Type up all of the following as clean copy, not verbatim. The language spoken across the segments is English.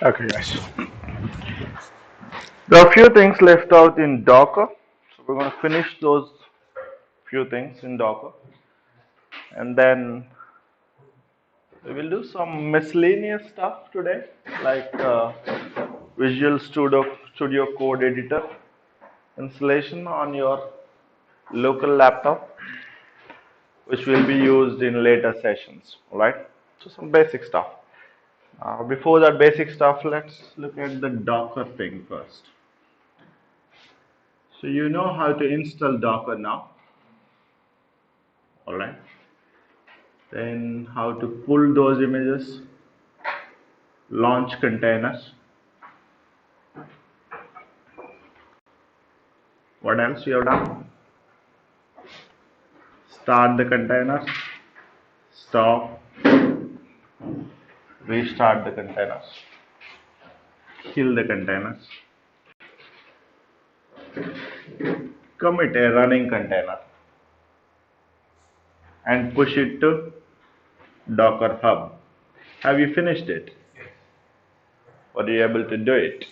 Okay, guys. There are a few things left out in Docker, so we're going to finish those few things in Docker, and then we will do some miscellaneous stuff today, like Visual Studio Code Editor installation on your local laptop, which will be used in later sessions. All right, so some basic stuff. Before that basic stuff, let's look at the Docker thing first. So you know how to install Docker now, all right? Then how to pull those images, launch containers. What else you have done? Start the containers, stop, restart the containers, kill the containers, commit a running container, and push it to Docker Hub. Have you finished it? Were you able to do it?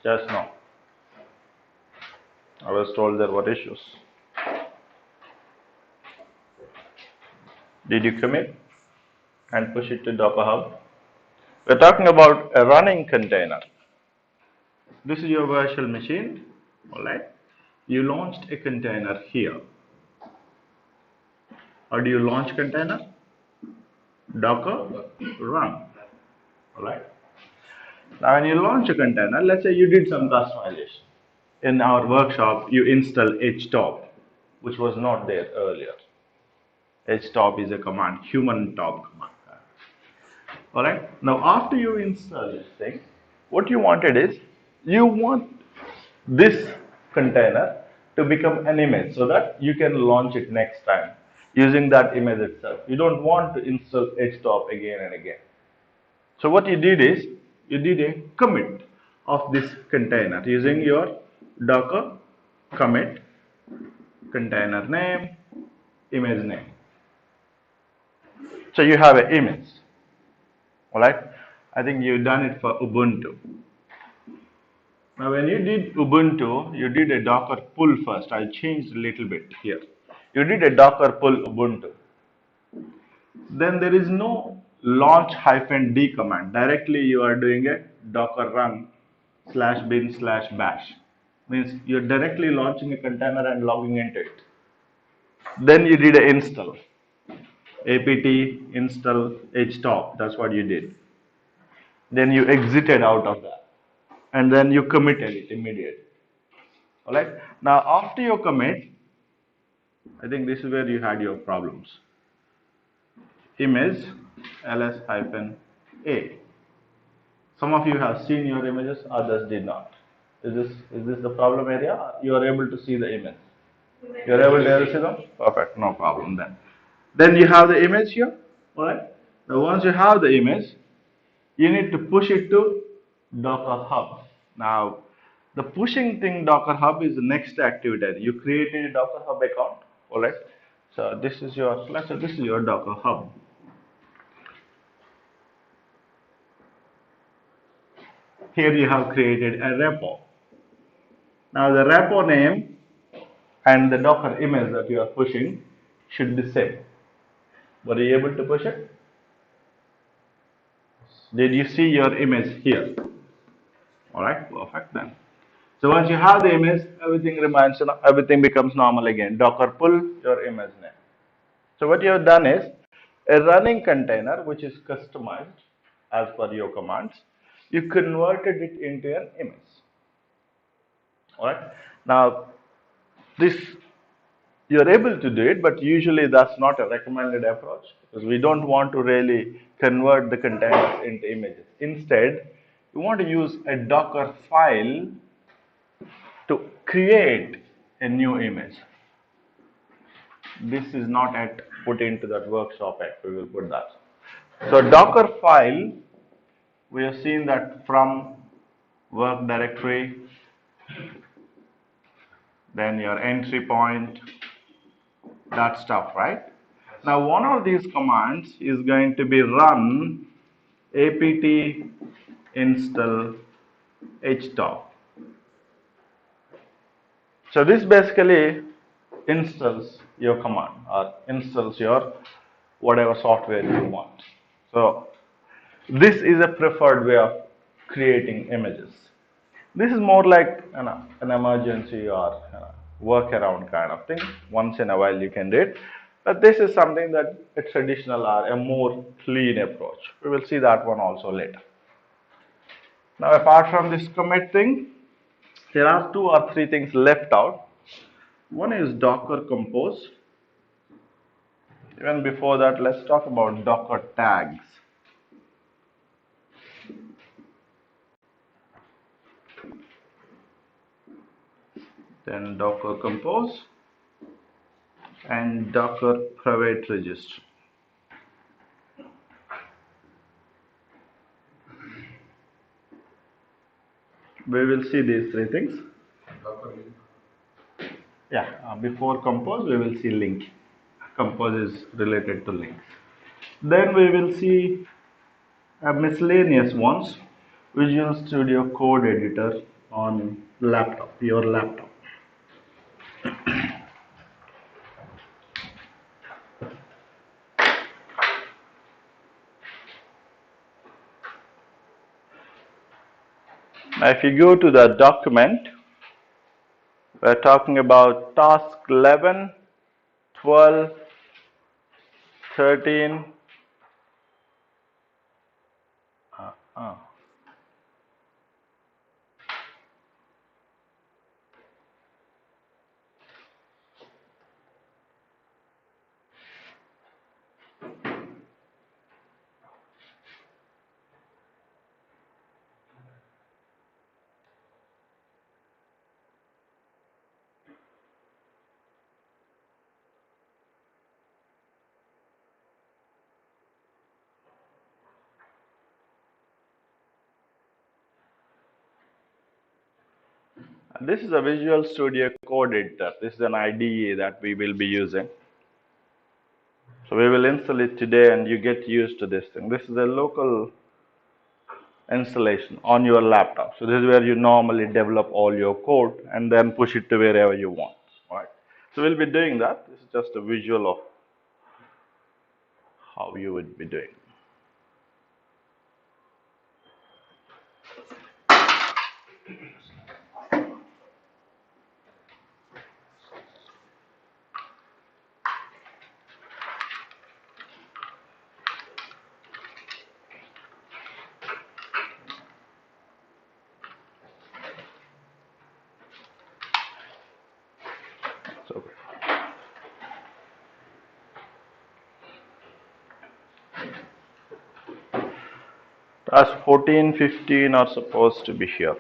Just now. I was told there were issues. Did you commit and push it to Docker Hub? We're talking about a running container. This is your virtual machine, all right? You launched a container here. How do you launch container? Docker run, all right? Now, when you launch a container, let's say you did some customization. In our workshop, you install htop, which was not there earlier. Htop is a command, human top command. All right. Now, after you install this thing, what you wanted is you want this container to become an image so that you can launch it next time using that image itself. You don't want to install htop again and again. So what you did is you did a commit of this container using your Docker commit container name, image name. So you have an image. All right. I think you've done it for Ubuntu. Now, when you did Ubuntu, you did a Docker pull first. I changed a little bit here. You did a Docker pull Ubuntu. Then there is no launch -d command. Directly you are doing a Docker run /bin/bash. Means you're directly launching a container and logging into it. Then you did an install. apt install htop. That's what you did. Then you exited out of that. And then you committed it immediately. All right. Now, after your commit, I think this is where you had your problems. Image ls-a. Some of you have seen your images, others did not. Is this the problem area? You are able to see the image. You are able to see them? Perfect, no problem then. Then you have the image here. All right. Now, once you have the image, you need to push it to Docker Hub. Now, the pushing thing Docker Hub is the next activity. You created a Docker Hub account, all right? So this is your, let's say this is your Docker Hub. Here you have created a repo. Now the repo name and the Docker image that you are pushing should be same. Were you able to push it? Did you see your image here? All right, perfect then. So once you have the image, everything remains, everything becomes normal again. Docker pull your image name. So what you have done is a running container which is customized as per your commands. You converted it into an image. All right. Now this you're able to do it, but usually that's not a recommended approach because we don't want to really convert the containers into images. Instead, you want to use a Docker file to create a new image. This is not yet put into that workshop yet. We will put that. So Docker file, we have seen that from work directory, then your entry point, that stuff, right? Now one of these commands is going to be run apt install htop. So this basically installs your command or installs your whatever software you want. So this is a preferred way of creating images. This is more like an emergency or workaround kind of thing. Once in a while you can do it. But this is something that a traditional or a more clean approach. We will see that one also later. Now apart from this commit thing, there are 2 or 3 things left out. One is Docker Compose. Even before that, let's talk about Docker tags. Then Docker Compose and Docker Private Registry. We will see these 3 things. Yeah, before Compose, we will see link. Compose is related to links. Then we will see miscellaneous ones. Visual Studio Code Editor on laptop, your laptop. Now, if you go to the document, we're talking about task 11, 12, 13. This is a Visual Studio Code Editor. This is an IDE that we will be using. So we will install it today and you get used to this thing. This is a local installation on your laptop. So this is where you normally develop all your code and then push it to wherever you want. All right. So we'll be doing that. This is just a visual of how you would be doing. So task 14, 15 are supposed to be here.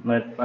Net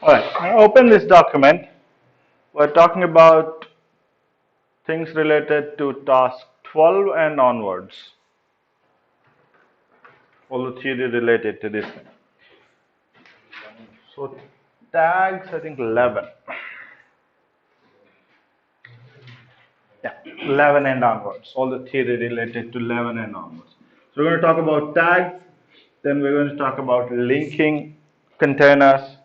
All right, now open this document. We're talking about things related to task 12 and onwards. All the theory related to this. So tags, I think 11. Yeah, 11 and onwards. All the theory related to 11 and onwards. So we're going to talk about tags, then we're going to talk about linking containers,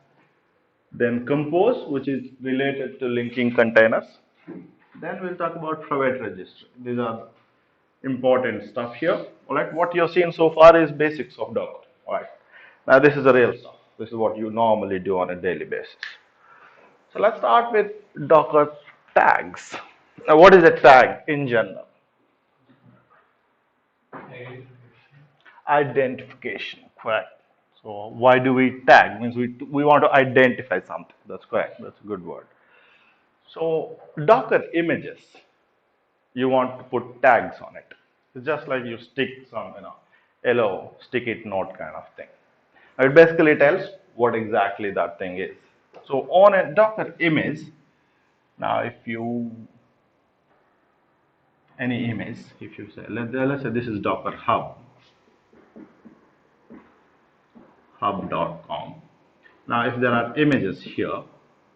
then compose, which is related to linking containers. Then we'll talk about private registry. These are important stuff here. All right, what you're seeing so far is basics of Docker. All right, now this is the real stuff. This is what you normally do on a daily basis. So let's start with Docker tags. Now, what is a tag in general? Identification, correct. So why do we tag? Means we want to identify something. That's correct. That's a good word. So Docker images, you want to put tags on it. It's just like you stick some, hello, stick it note kind of thing. It basically tells what exactly that thing is. So on a Docker image, now if you any image, if you say let's say this is Docker hub.com. Now if there are images here, all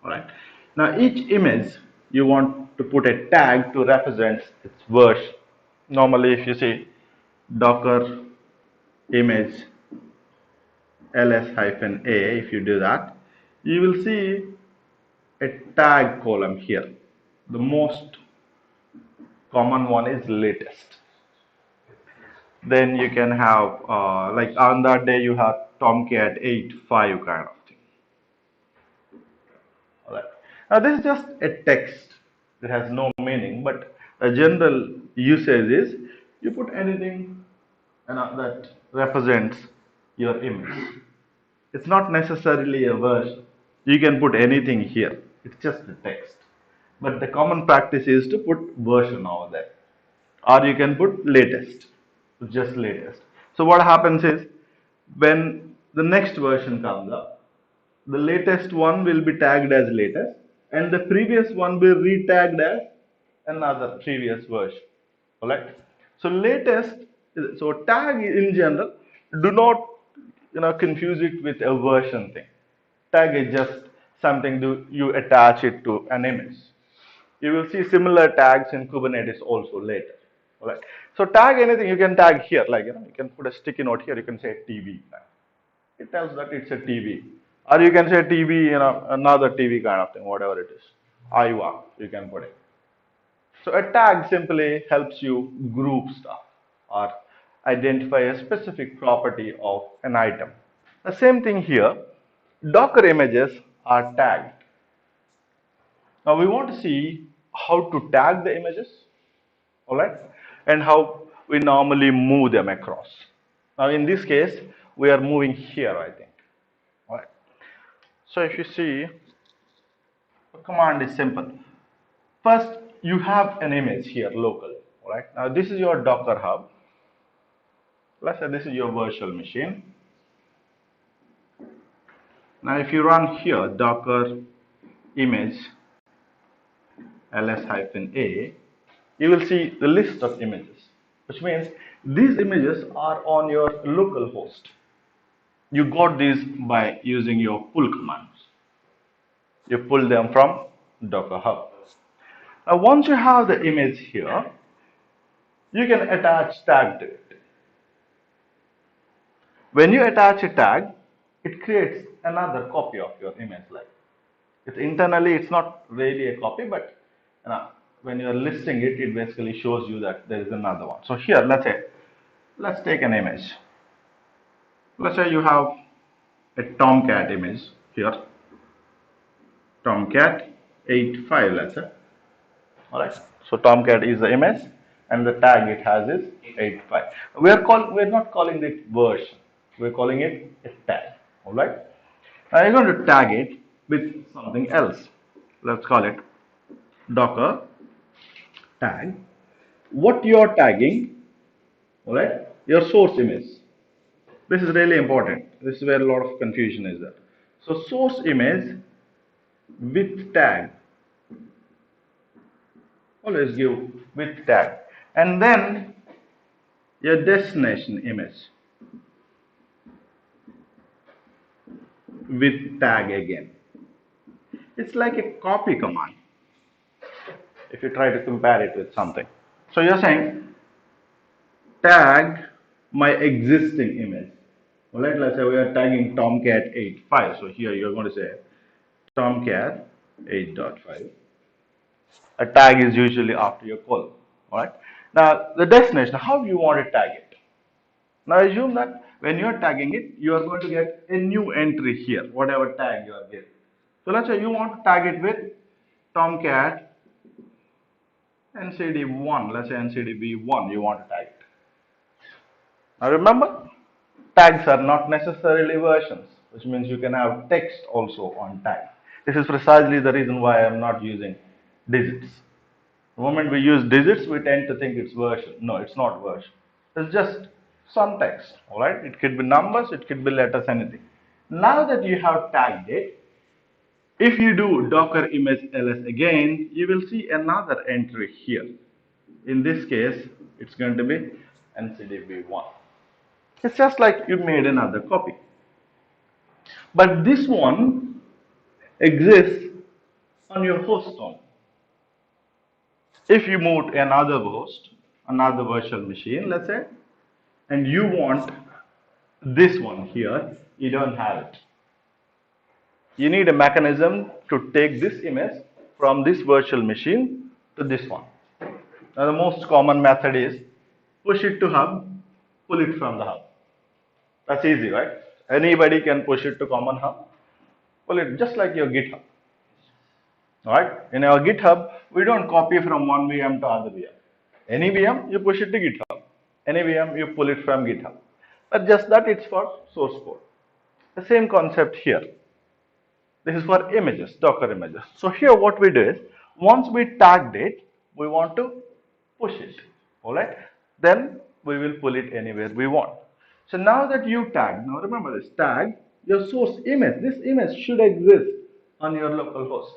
right. Now each image you want to put a tag to represent its version. Normally if you see Docker image ls-a, if you do that, you will see a tag column here. The most common one is latest. Then you can have like on that day you have Tomcat 8.5 kind of thing. All right. Now this is just a text. It has no meaning, but a general usage is you put anything that represents your image. It's not necessarily a version. You can put anything here. It's just a text. But the common practice is to put version over there. Or you can put latest. Just latest. So what happens is when the next version comes up, the latest one will be tagged as latest and the previous one will be retagged as another previous version. Alright? So latest, so tag in general, do not confuse it with a version thing. Tag is just something you attach it to an image. You will see similar tags in Kubernetes also later. Alright. So tag anything, you can tag here, like you can put a sticky note here, you can say TV. It tells that it's a TV. Or you can say TV, another TV kind of thing, whatever it is. IWA, you can put it. So a tag simply helps you group stuff or identify a specific property of an item. The same thing here, Docker images are tagged. Now we want to see how to tag the images, all right, and how we normally move them across. Now in this case, we are moving here, I think. All right. So if you see, the command is simple. First, you have an image here locally. All right. Now this is your Docker hub. Let's say this is your virtual machine. Now if you run here Docker image ls-a, you will see the list of images, which means these images are on your local host. You got these by using your pull commands. You pull them from Docker Hub. Now once you have the image here, you can attach tag to it. When you attach a tag, it creates another copy of your image. Like internally, it's not really a copy, but when you are listing it, it basically shows you that there is another one. So here, let's take an image. Let's say you have a Tomcat image here, Tomcat 8.5, let's say. All right. So Tomcat is the image, and the tag it has is 8.5. We're not calling it version. We're calling it a tag. All right. Now you're going to tag it with something else. Let's call it Docker tag. What you're tagging, all right, your source image. This is really important. This is where a lot of confusion is there. So source image with tag. Always give with tag. And then your destination image with tag again. It's like a copy command if you try to compare it with something. So you're saying tag my existing image. All right, let's say we are tagging Tomcat 8.5. So here you're going to say Tomcat 8.5. A tag is usually after your call. All right. Now the destination, how you want to tag it. Now assume that when you're tagging it, you are going to get a new entry here, whatever tag you are getting. So let's say you want to tag it with Tomcat NCD1. Let's say NCDB1 you want to tag it. Now remember, tags are not necessarily versions, which means you can have text also on tag. This is precisely the reason why I'm not using digits. The moment we use digits, we tend to think it's version. No, it's not version. It's just some text, all right? It could be numbers, it could be letters, anything. Now that you have tagged it, if you do docker image ls again, you will see another entry here. In this case, it's going to be ncdb1. It's just like you made another copy. But this one exists on your host only. If you move to another host, another virtual machine, let's say, and you want this one here, you don't have it. You need a mechanism to take this image from this virtual machine to this one. Now the most common method is push it to hub, pull it from the hub. That's easy, right? Anybody can push it to common hub, pull it just like your GitHub. All right? In our GitHub, we don't copy from one VM to other VM. Any VM, you push it to GitHub. Any VM, you pull it from GitHub. But just that it's for source code. The same concept here. This is for images, Docker images. So here what we do is, once we tagged it, we want to push it. All right? Then we will pull it anywhere we want. So now that you tag, now remember this, tag your source image. This image should exist on your local host.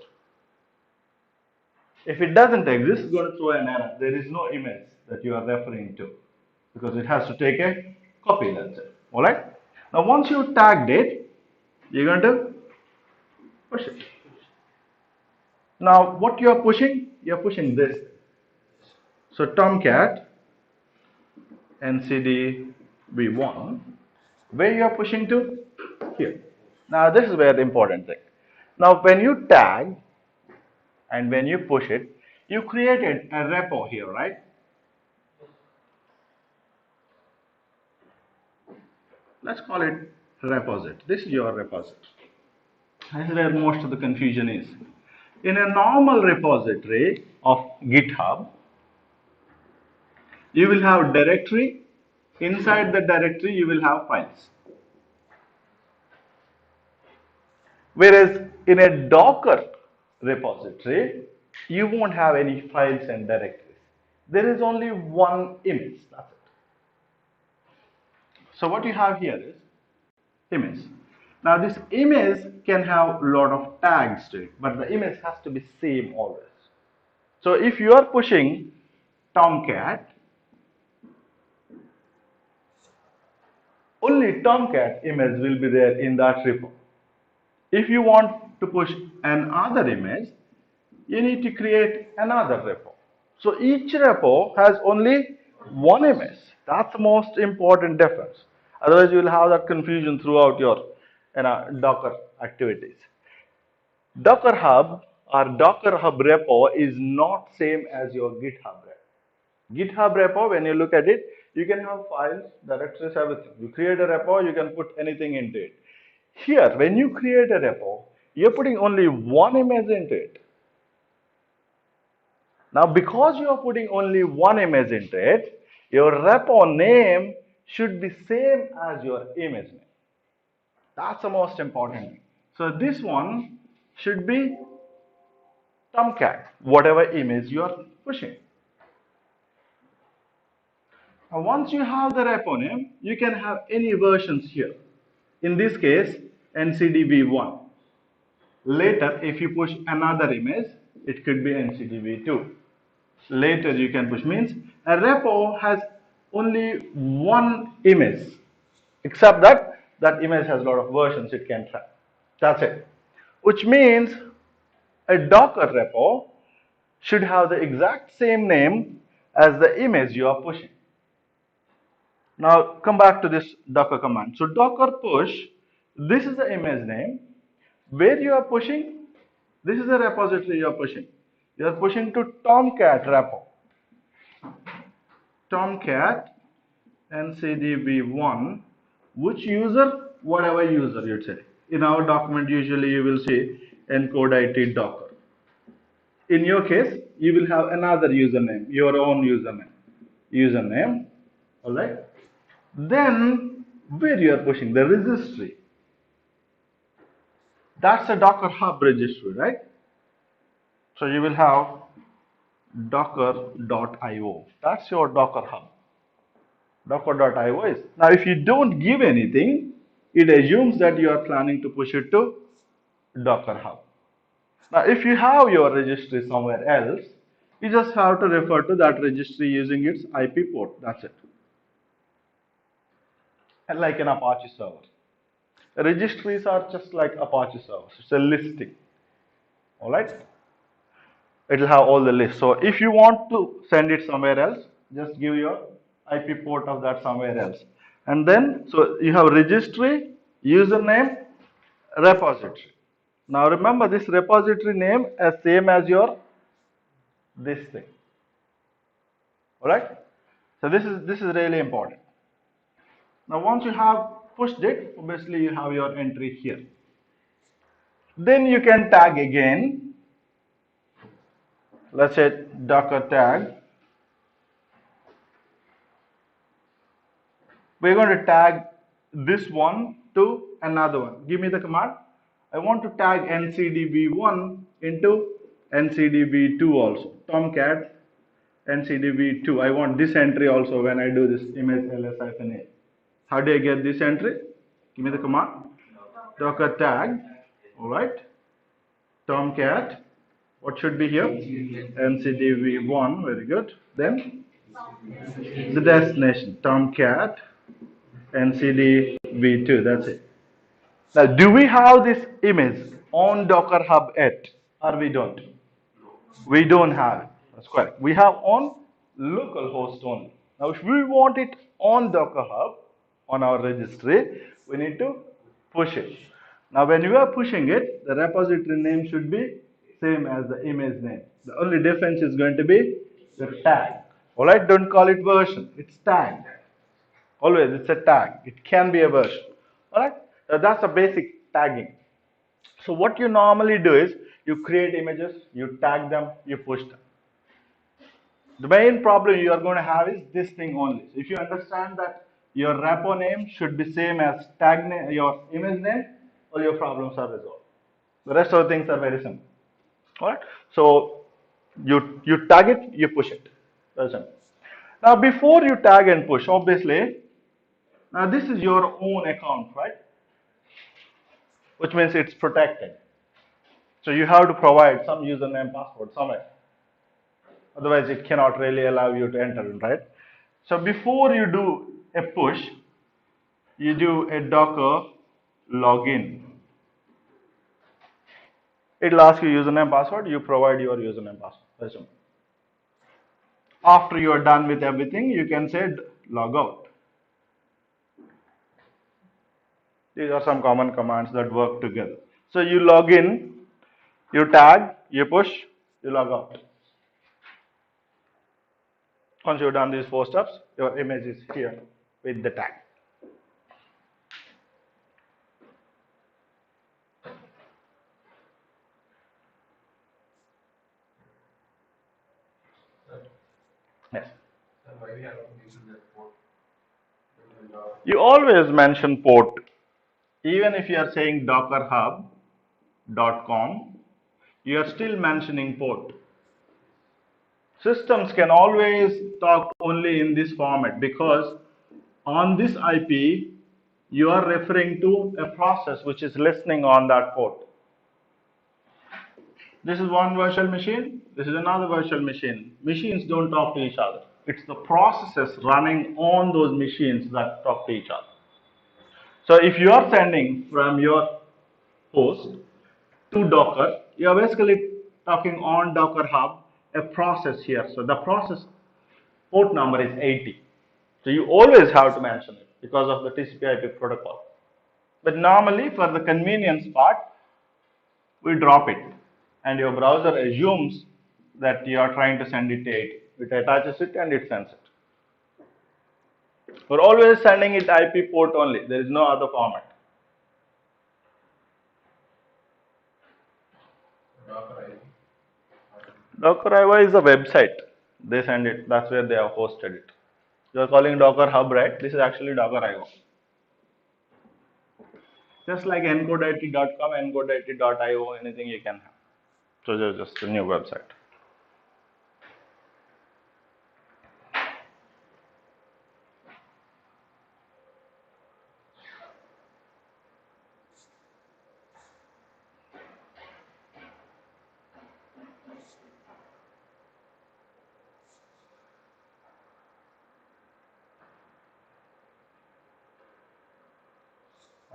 If it doesn't exist, it's going to throw an error. There is no image that you are referring to because it has to take a copy, that's it. All right? Now, once you tagged it, you're going to push it. Now, what you are pushing? You're pushing this. So, Tomcat NCD v1, where you are pushing to? Here. Now, this is where the important thing. Now, when you tag and when you push it, you created a repo here, right? Let's call it repository. This is your repository. This is where most of the confusion is. In a normal repository of GitHub, you will have directory. Inside the directory, you will have files. Whereas in a Docker repository, you won't have any files and directories. There is only one image. That's it. So what you have here is image. Now this image can have a lot of tags to it, but the image has to be same always. So if you are pushing Tomcat, only Tomcat image will be there in that repo. If you want to push another image, you need to create another repo. So each repo has only one image. That's the most important difference. Otherwise, you will have that confusion throughout your Docker activities. Docker Hub or Docker Hub repo is not same as your GitHub repo. GitHub repo, when you look at it, you can have files, directories, everything. You create a repo, you can put anything into it. Here, when you create a repo, you're putting only one image into it. Now, because you are putting only one image into it, your repo name should be same as your image name. That's the most important thing. So this one should be Tomcat, whatever image you are pushing. Now, once you have the repo name, you can have any versions here. In this case, NCDB1. Later, if you push another image, it could be NCDB2. Later, you can push, means a repo has only one image, except that that image has a lot of versions it can track. That's it. Which means a Docker repo should have the exact same name as the image you are pushing. Now come back to this Docker command. So Docker push, this is the image name. Where you are pushing, this is the repository you are pushing. You are pushing to Tomcat repo. Tomcat ncdb1, which user? Whatever user you'd say. In our document, usually you will see encode it docker. In your case, you will have another username, your own username, all right? Then where you are pushing the registry, that's a Docker Hub registry, right? So you will have docker.io. That's your Docker Hub. Docker.io is. Now, if you don't give anything, it assumes that you are planning to push it to Docker Hub. Now, if you have your registry somewhere else, you just have to refer to that registry using its IP port. That's it. And like an Apache server. Registries are just like Apache servers. It's a listing. All right. It will have all the lists. So if you want to send it somewhere else, just give your IP port of that somewhere else. And then, so you have registry, username, repository. Now remember this repository name as same as your this thing. All right. So this is really important. Now once you have pushed it, obviously you have your entry here. Then you can tag again. Let's say Docker tag. We're going to tag this one to another one. Give me the command. I want to tag ncdb1 into ncdb2 also. Tomcat ncdb2. I want this entry also when I do this image ls-a. How do I get this entry? Give me the command. Docker tag. All right. Tomcat. What should be here? ncdb1. Very good. Then the destination. Tomcat ncdb2. That's it. Now, do we have this image on Docker Hub yet, or we don't? We don't have it. That's correct. We have on localhost only. Now, if we want it on Docker Hub, on our registry, we need to push it. Now, when you are pushing it, the repository name should be same as the image name. The only difference is going to be the tag. All right, don't call it version. It's tagged. Always, it's a tag. It can be a version. All right, that's a basic tagging. So what you normally do is you create images, you tag them, you push them. The main problem you are going to have is this thing only. So if you understand that your repo name should be same as tag name, your image name, all your problems are resolved. The rest of the things are very simple. All right. So you tag it, you push it. Very simple. Now before you tag and push, obviously, now this is your own account, right? Which means it's protected. So you have to provide some username password somewhere. Otherwise, it cannot really allow you to enter, right? So before you do a push, you do a Docker login. It'll ask you username password. You provide your username password. After you are done with everything, you can say log out. These are some common commands that work together. So you log in, you tag, you push, you log out. Once you've done these 4 steps, your image is here with the tag. Yes. You always mention port. Even if you are saying dockerhub.com, you are still mentioning port. Systems can always talk only in this format because on this IP, you are referring to a process which is listening on that port. This is one virtual machine, this is another virtual machine. Machines don't talk to each other. It's the processes running on those machines that talk to each other. So if you are sending from your host to Docker, you are basically talking on Docker Hub, a process here. So the process port number is 80. So you always have to mention it because of the TCP/IP protocol. But normally, for the convenience part, we drop it, and your browser assumes that you are trying to send it to it. It attaches it and it sends it. We're always sending it IP port only. There is no other format. Docker IO is a website. They send it. That's where they have hosted it. You are calling Docker Hub, right? This is actually Docker IO. Just like encodeit.com, encodeit.io, anything you can have. So just a new website.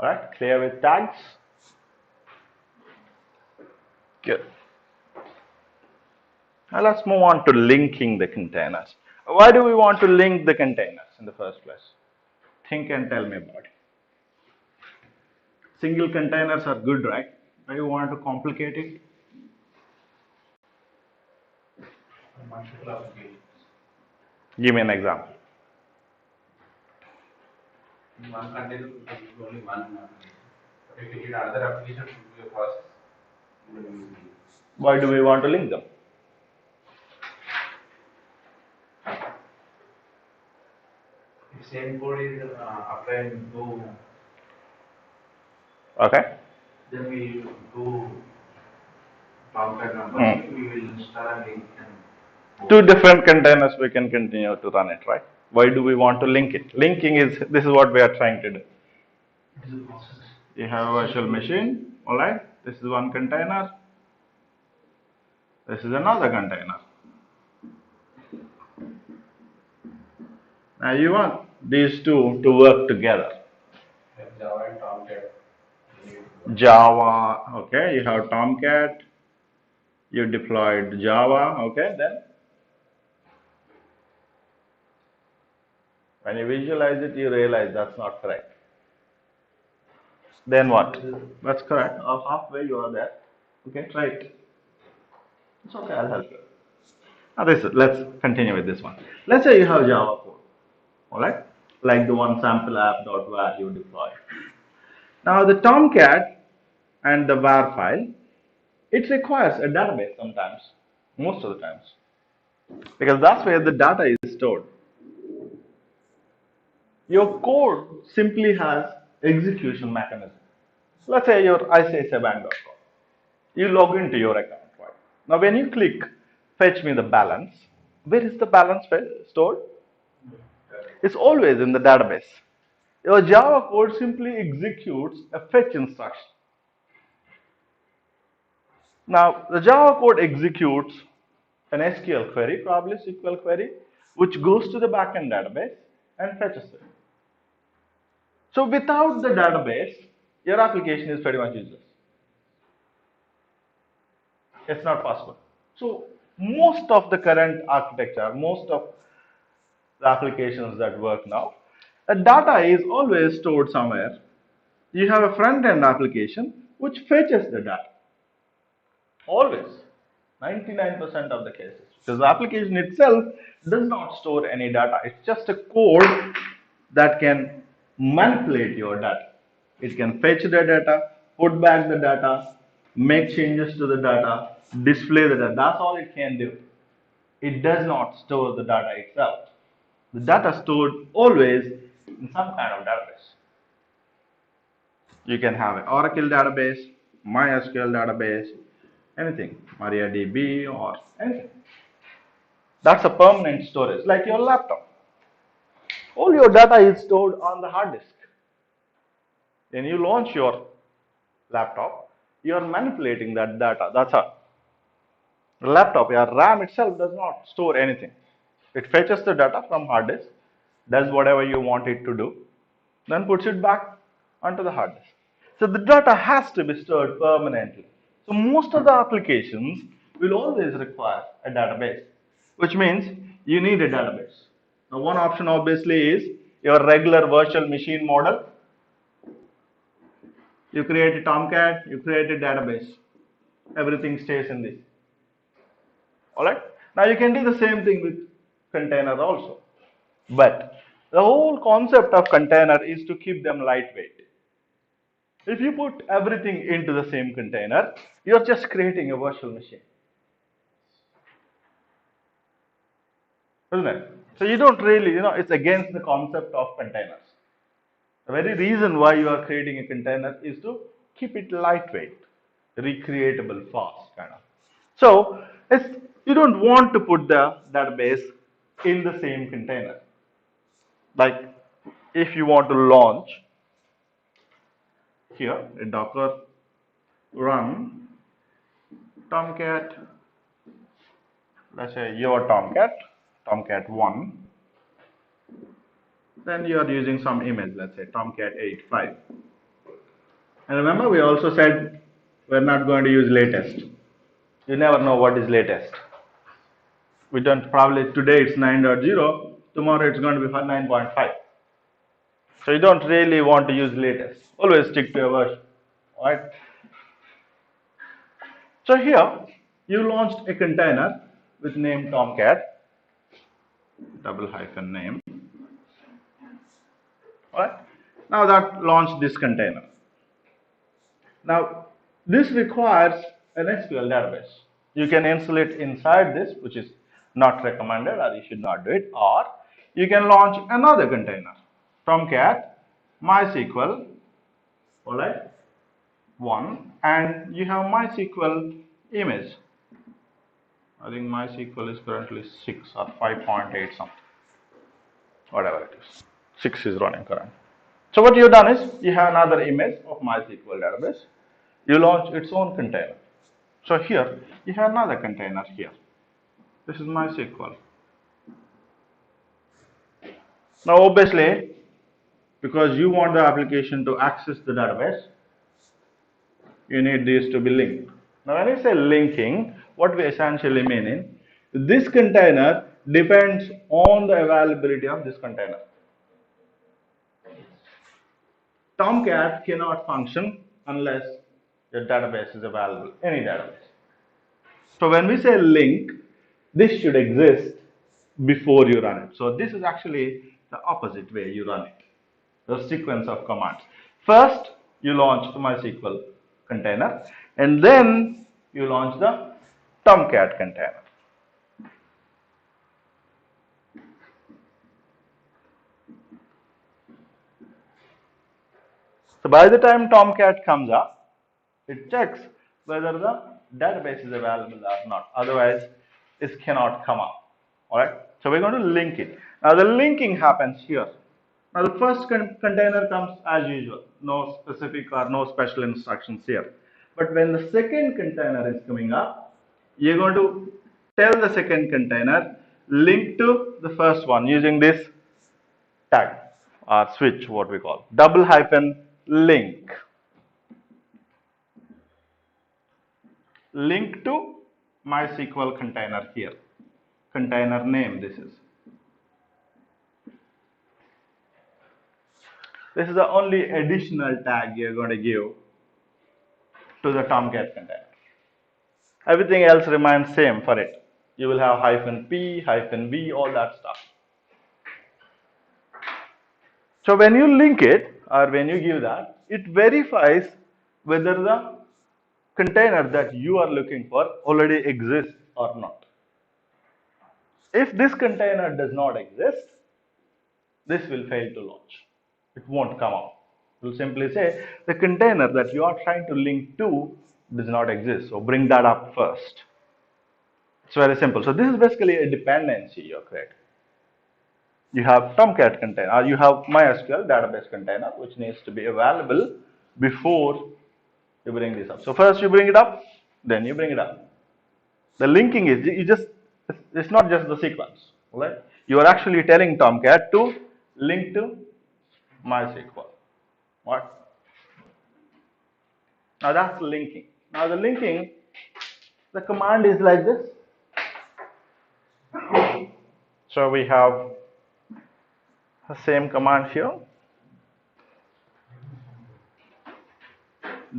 Alright, clear with tags? Good. Now let's move on to linking the containers. Why do we want to link the containers in the first place? Think and tell me about it. Single containers are good, right? Why do you want to complicate it? Multiple applications. Give me an example. In one container, we can use only one application. But if you need another application to do a process, you will use these. Why do we want to link them? If same code is applied to, Okay. then we do Tomcat number, we will install a link and Two different containers we can continue to run it, right? Why do we want to link it? Linking is, this is what we are trying to do. it is a process. You have a virtual machine, alright? This is one container. This is another container. Now you want these two to work together. Java and Tomcat. Java, okay, you have Tomcat, you deployed Java, okay, then when you visualize it, you realize that's not correct. Then what? That's correct. Halfway you are there. Okay, try it. It's okay, I'll help you. Now let's continue with this one. Let's say you have Java code, alright, like the one sample app.var you deploy. Now the Tomcat and the var file, it requires a database sometimes, most of the times, because that's where the data is stored. Your code simply has execution mechanism. Let's say you're icisabank.com. You log into your account, right? Now when you click fetch me the balance, where is the balance stored? It's always in the database. Your Java code simply executes a fetch instruction. Now, the Java code executes an SQL query, probably SQL query, which goes to the backend database and fetches it. So, without the database, your application is pretty much useless. It's not possible. So, most of the current architecture, most of the applications that work now, the data is always stored somewhere. You have a front-end application which fetches the data. Always. 99% of the cases. Because the application itself does not store any data. It's just a code that can manipulate your data. It can fetch the data, put back the data, make changes to the data, display the data. That's all it can do. It does not store the data itself. The data stored always in some kind of database. You can have an Oracle database, MySQL database, anything, Mariadb or anything. That's a permanent storage, like your laptop. All your data is stored on the hard disk. When you launch your laptop, you are manipulating that data. That's how. The laptop, your RAM itself does not store anything. It fetches the data from hard disk, does whatever you want it to do, then puts it back onto the hard disk. So the data has to be stored permanently. So most of the applications will always require a database, which means you need a database. Now, one option obviously is your regular virtual machine model. You create a Tomcat, you create a database. Everything stays in this. Alright? Now you can do the same thing with container also. But the whole concept of container is to keep them lightweight. If you put everything into the same container, you're just creating a virtual machine. Isn't it? So you don't really, it's against the concept of containers. The very reason why you are creating a container is to keep it lightweight, recreatable fast kind of. So you don't want to put the database in the same container. Like if you want to launch here a Docker run Tomcat, let's say your Tomcat 1, then you are using some image, let's say Tomcat 8.5. And remember, we also said we're not going to use latest. You never know what is latest. We don't probably today it's 9.0, tomorrow it's going to be 9.5. So you don't really want to use latest. Always stick to a version. Right? So here you launched a container with name Tomcat, --name. Alright? Now that launched this container. Now this requires an SQL database. You can install it inside this, which is not recommended, or you should not do it, or you can launch another container, Tomcat, MySQL, alright, 1, and you have MySQL image. I think MySQL is currently 6 or 5.8 something, whatever it is. 6 is running currently. So what you've done is you have another image of MySQL database. You launch its own container. So here you have another container here. This is MySQL. Now obviously, because you want the application to access the database, you need these to be linked. Now when we say linking, what we essentially mean is this container depends on the availability of this container. Tomcat cannot function unless your database is available, any database. So when we say link, this should exist before you run it. So this is actually the opposite way you run it. The sequence of commands. First, you launch the MySQL container, and then you launch the Tomcat container. So by the time Tomcat comes up, it checks whether the database is available or not. Otherwise, it cannot come up. Alright? So we're going to link it. Now the linking happens here. Now the first container comes as usual. No specific or no special instructions here. But when the second container is coming up, you're going to tell the second container link to the first one using this tag or switch, what we call --link. Link to MySQL container here. Container name this is. This is the only additional tag you're going to give to the Tomcat container. Everything else remains same for it. You will have -p, -v, all that stuff. So when you link it or when you give that, it verifies whether the container that you are looking for already exists or not. If this container does not exist, this will fail to launch. It won't come out. It will simply say the container that you are trying to link to does not exist. So bring that up first. It's very simple. So this is basically a dependency you're creating. You have Tomcat container, or you have MySQL database container, which needs to be available before you bring this up. So first you bring it up, then you bring it up. The linking is it's not just the sequence, right? You are actually telling Tomcat to link to MySQL. What? Now that's linking. Now the linking, the command is like this. So we have The same command here.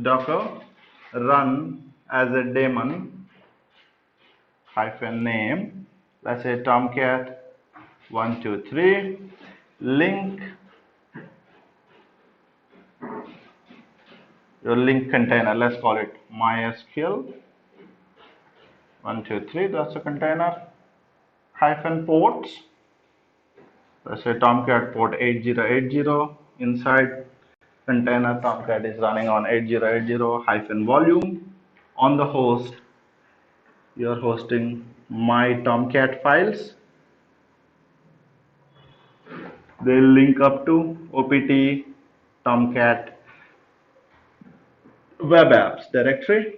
Docker run as a daemon hyphen name. Let's say Tomcat 123 link your link container. Let's call it MySQL 123. That's a container hyphen ports. Let's say Tomcat port 8080 inside container. Tomcat is running on 8080 hyphen volume. On the host, you are hosting my Tomcat files. They link up to OPT Tomcat web apps directory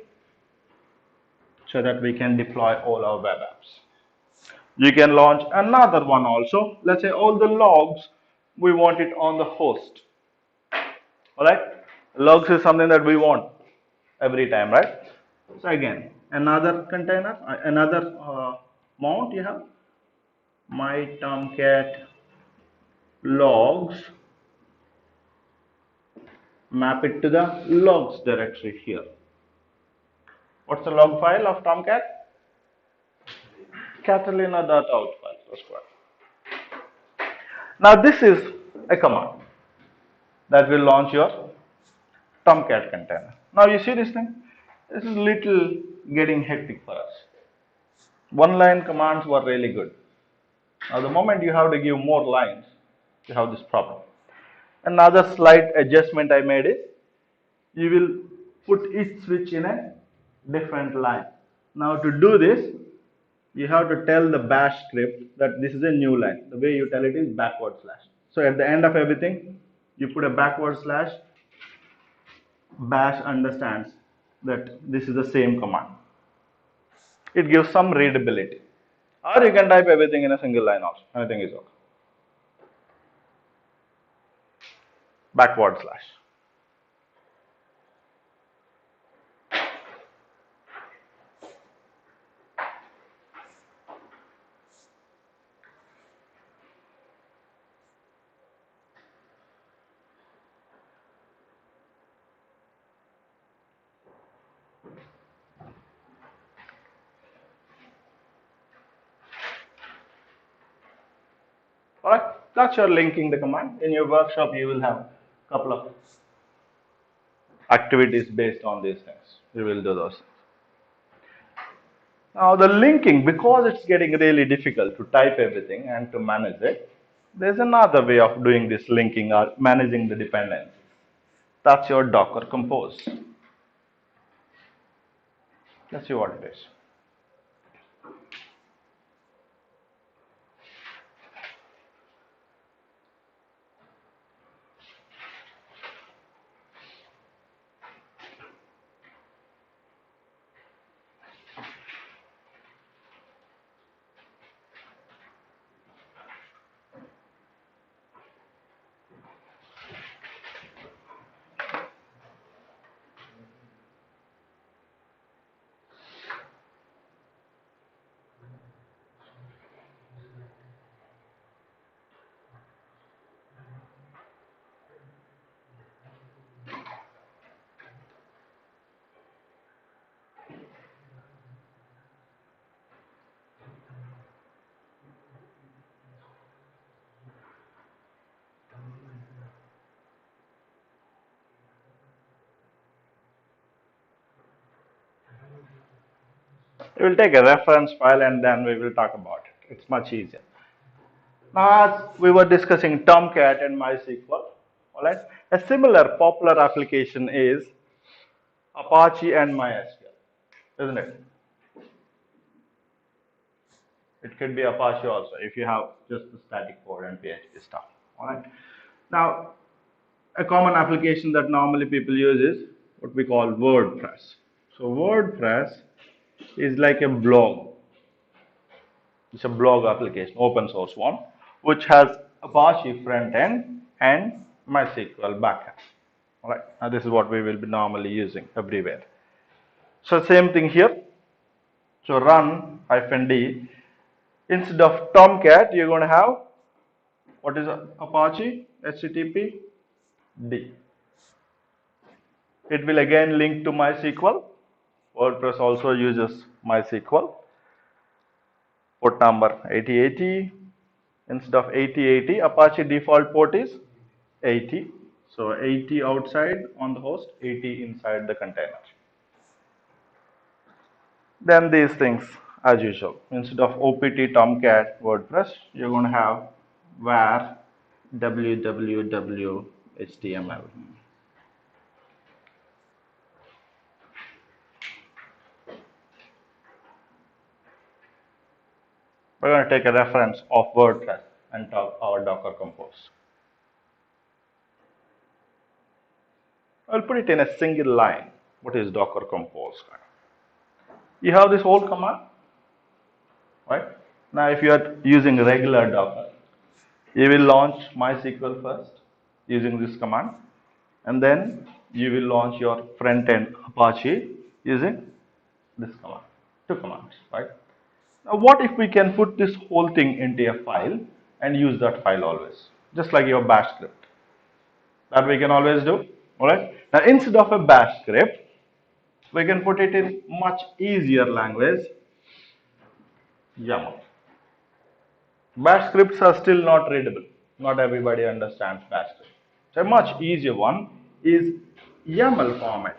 so that we can deploy all our web apps. You can launch another one also. Let's say all the logs, we want it on the host. All right, logs is something that we want every time, right? So again, another container, another mount you have my Tomcat logs, map it to the logs directory here. What's the log file of Tomcat? Catalina.out file. That's correct. Now this is a command that will launch your Tomcat container. Now you see this thing? This is little getting hectic for us. One line commands were really good. Now the moment you have to give more lines, you have this problem. Another slight adjustment I made is you will put each switch in a different line. Now to do this, you have to tell the bash script that this is a new line. The way you tell it is backward slash. So at the end of everything, you put a backward slash. Bash understands that this is the same command. It gives some readability. Or you can type everything in a single line also. Anything is okay. Backward slash. Alright, that's your linking the command. In your workshop, you will have a couple of activities based on these things. You will do those. Now the linking, because it's getting really difficult to type everything and to manage it, there's another way of doing this linking or managing the dependencies. That's your Docker Compose. Let's see what it is. We will take a reference file and then we will talk about it. It's much easier. Now, as we were discussing Tomcat and MySQL, all right, a similar popular application is Apache and MySQL, isn't it? It could be Apache also if you have just the static code and PHP stuff. All right. Now, a common application that normally people use is what we call WordPress. So WordPress is like a blog. It's a blog application, open source one, which has Apache front end and MySQL backend. All right. Now this is what we will be normally using everywhere. So same thing here. So run -d. Instead of Tomcat, you're going to have What is Apache HTTP? D. It will again link to MySQL. WordPress also uses MySQL. Port number 8080. Instead of 8080, Apache default port is 80. So 80 outside on the host, 80 inside the container. Then these things as usual. Instead of OPT Tomcat WordPress, you're going to have var www HTML. We're going to take a reference of WordPress and talk our Docker Compose. I'll put it in a single line. What is Docker Compose? You have this whole command, right? Now, if you are using regular Docker, you will launch MySQL first using this command, and then you will launch your front end Apache using this command. Two commands, right? Now, what if we can put this whole thing into a file and use that file always, just like your bash script? That we can always do, all right? Now, instead of a bash script, we can put it in much easier language, Yaml. Bash scripts are still not readable. Not everybody understands bash script. So a much easier one is YAML format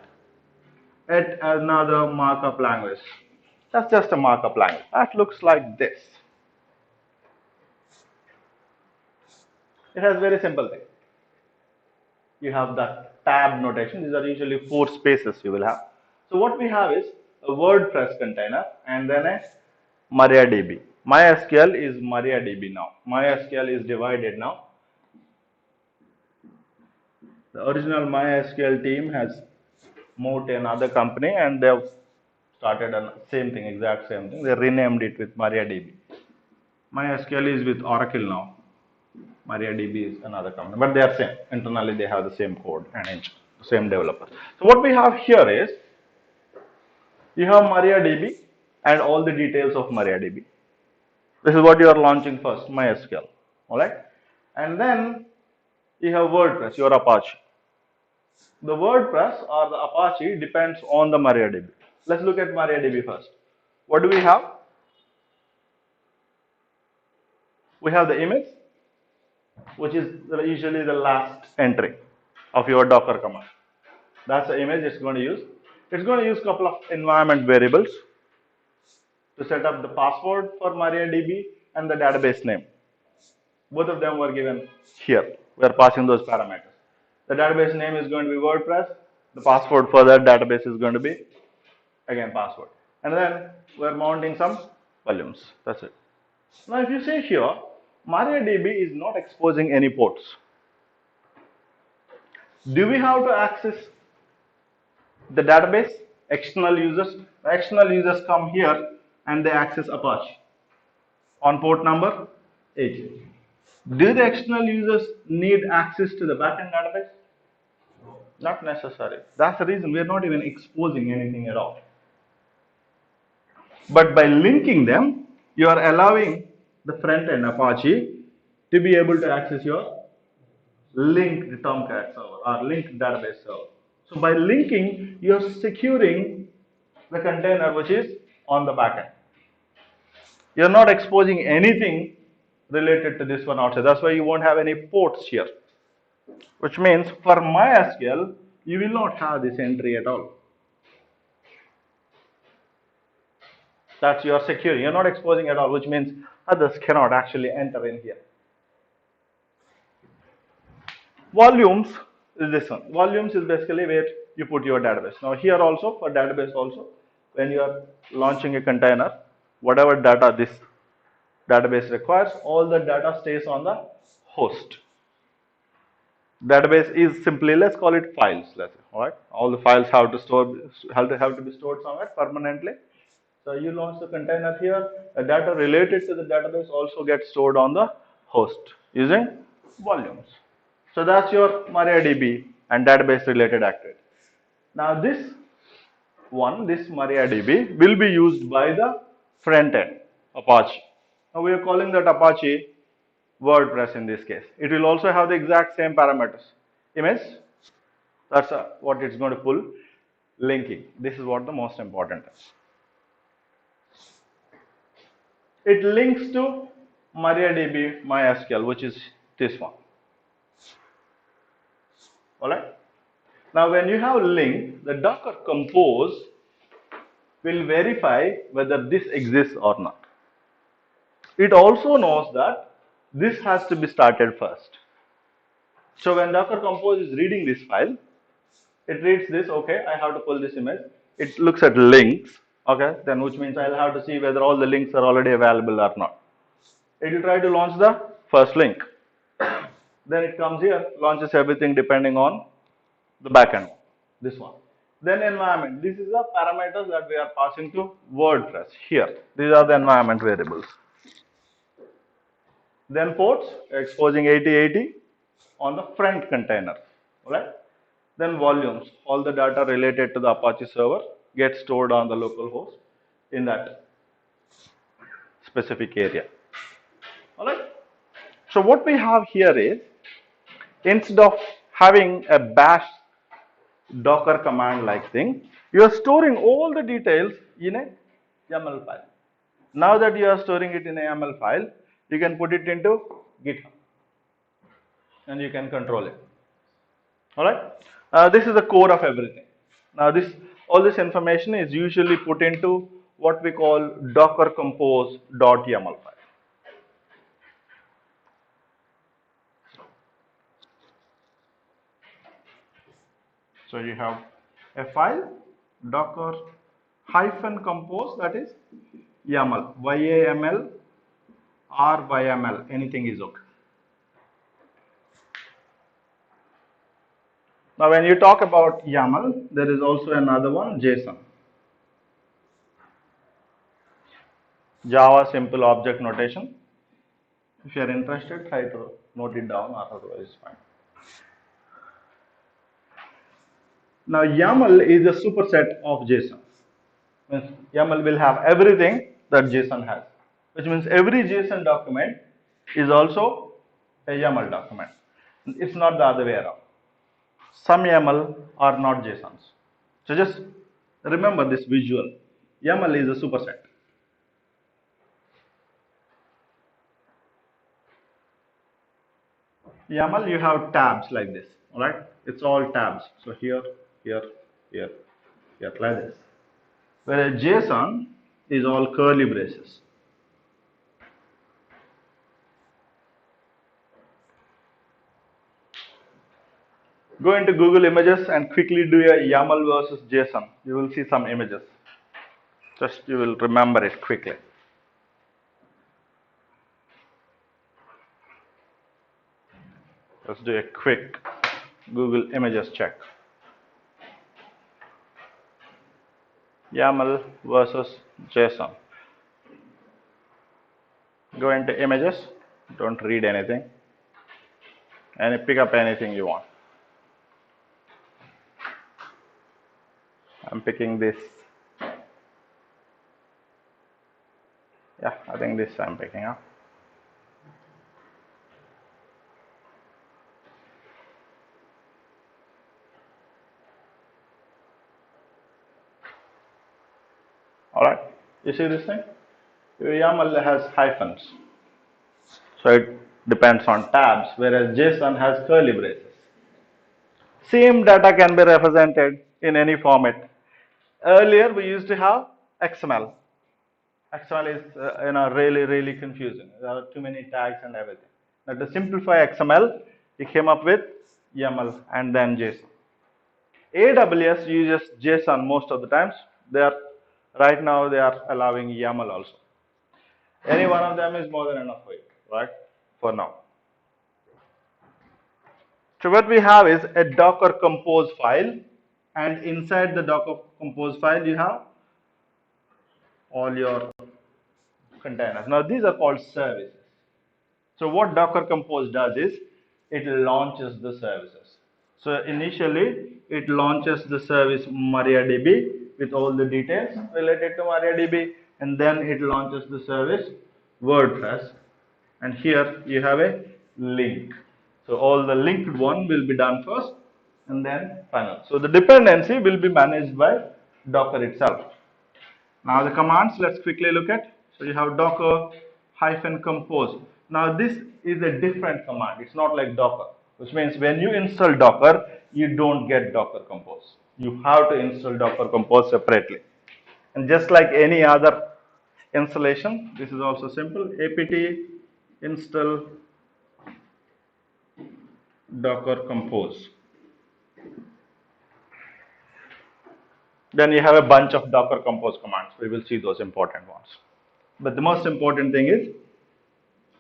at another markup language. That's just a markup language. That looks like this. It has very simple thing. You have that tab notation. These are usually 4 spaces you will have. So what we have is a WordPress container and then a Mariadb. MySQL is Mariadb now. MySQL is divided now. The original MySQL team has moved to another company and they've started the same thing, exact same thing. They renamed it with Mariadb. MySQL is with Oracle now. Mariadb is another company, but they are same. Internally, they have the same code and engine, same developers. So what we have here is you have Mariadb and all the details of Mariadb. This is what you are launching first, MySQL, all right? And then you have WordPress, your Apache. The WordPress or the Apache depends on the Mariadb. Let's look at Mariadb first. What do we have? We have the image, which is usually the last entry of your Docker command. That's the image it's going to use. It's going to use a couple of environment variables to set up the password for Mariadb and the database name. Both of them were given here. We are passing those parameters. The database name is going to be WordPress. The password for that database is going to be, again, password. And then we're mounting some volumes. That's it. Now, if you see here, Mariadb is not exposing any ports. Do we have to access the database? External users. The external users come here and they access Apache on port number 80. Do the external users need access to the backend database? Not necessary. That's the reason we are not even exposing anything at all. But by linking them, you are allowing the front end Apache to be able to access your linked Tomcat server or linked database server. So by linking, you are securing the container which is on the backend. You are not exposing anything related to this one outside. That's why you won't have any ports here. Which means for MySQL, you will not have this entry at all. That's your securing. You're not exposing at all, which means others cannot actually enter in here. Volumes is this one. Volumes is basically where you put your database. Now here also, for database also, when you are launching a container, whatever data this database requires, all the data stays on the host. Database is simply, let's call it files, let's say, all right? All the files have to be stored somewhere permanently. So you launch the container here, the data related to the database also gets stored on the host using volumes. So that's your Mariadb and database related activity. Now this Mariadb will be used by the front end Apache. Now we are calling that Apache WordPress in this case. It will also have the exact same parameters. Image, that's what it's going to pull. Linking, this is what the most important is. It links to Mariadb MySQL, which is this one. Alright. Now when you have link, the Docker Compose will verify whether this exists or not. It also knows that this has to be started first. So when Docker Compose is reading this file, it reads this, okay, I have to pull this image. It looks at links, okay, then which means I'll have to see whether all the links are already available or not. It will try to launch the first link. Then it comes here, launches everything depending on the backend, this one. Then environment, this is the parameters that we are passing to WordPress here. These are the environment variables. Then ports, exposing 8080 on the front container, right? Then volumes, all the data related to the Apache server gets stored on the local host in that specific area. All right. So what we have here is, instead of having a bash Docker command like thing, you are storing all the details in a YAML file. Now that you are storing it in a YAML file, you can put it into GitHub and you can control it. All right. This is the core of everything. Now all this information is usually put into what we call Docker Compose.yaml file. So you have a file Docker -compose, that is YAML, YAML or YML, anything is okay. Now when you talk about YAML, there is also another one, JSON. Java Simple Object Notation. If you are interested, try to note it down, otherwise fine. Now YAML is a superset of JSON. Means YAML will have everything that JSON has, which means every JSON document is also a YAML document. It's not the other way around. Some YAML are not JSONs. So just remember this visual. YAML is a superset. YAML, you have tabs like this, alright? It's all tabs. So here, here, here, here, like this. Whereas JSON is all curly braces. Go into Google Images and quickly do a YAML versus JSON. You will see some images. Just you will remember it quickly. Let's do a quick Google Images check. YAML versus JSON. Go into Images, don't read anything, and pick up anything you want. I'm picking this. Yeah, I think this I'm picking up. Alright, you see this thing? YAML has hyphens. So it depends on tabs, whereas JSON has curly braces. Same data can be represented in any format. Earlier we used to have XML. XML is really confusing. There are too many tags and everything. Now to simplify XML, we came up with YAML and then JSON. AWS uses JSON most of the times. Right now they are allowing YAML also. Any one of them is more than enough for you, right? For now. So what we have is a Docker Compose file, and inside the Docker Compose file you have all your containers. Now these are called services. So what Docker Compose does is it launches the services. So initially it launches the service Mariadb with all the details related to Mariadb, and then it launches the service WordPress, and here you have a link. So all the linked one will be done first and then final. So the dependency will be managed by Docker itself. Now the commands, let's quickly look at. So you have docker -compose. Now this is a different command. It's not like docker, which means when you install docker, you don't get docker compose. You have to install docker compose separately. And just like any other installation, this is also simple. apt install docker compose. Then you have a bunch of docker compose commands. We will see those important ones. But the most important thing is,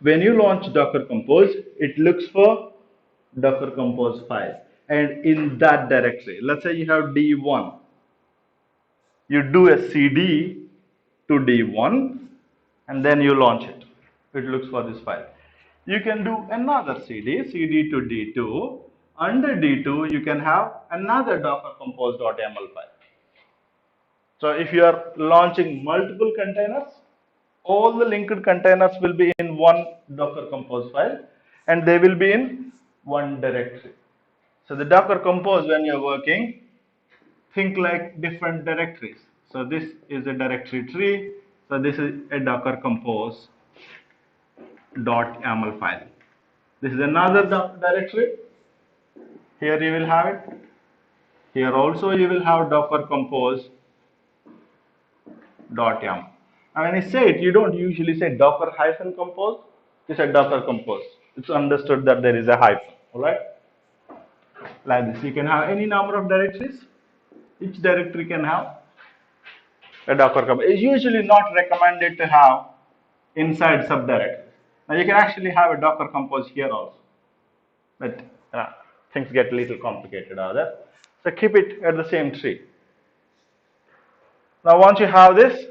when you launch Docker Compose, it looks for Docker Compose file. And in that directory, let's say you have D1, you do a CD to D1 and then you launch it. It looks for this file. You can do another CD to D2. Under D2, you can have another Docker Compose.yaml file. So if you are launching multiple containers, all the linked containers will be in one Docker Compose file and they will be in one directory. So the Docker Compose, when you're working, think like different directories. So this is a directory tree. So this is a Docker Compose .yaml file. This is another directory. Here you will have it. Here also you will have Docker Compose .yaml. And when you say it, you don't usually say docker -compose. You say docker compose. It's understood that there is a hyphen. All right. Like this, you can have any number of directories. Each directory can have a docker compose. It's usually not recommended to have inside subdirectories. Now you can actually have a docker compose here also, but things get a little complicated out there. So keep it at the same tree. Now once you have this,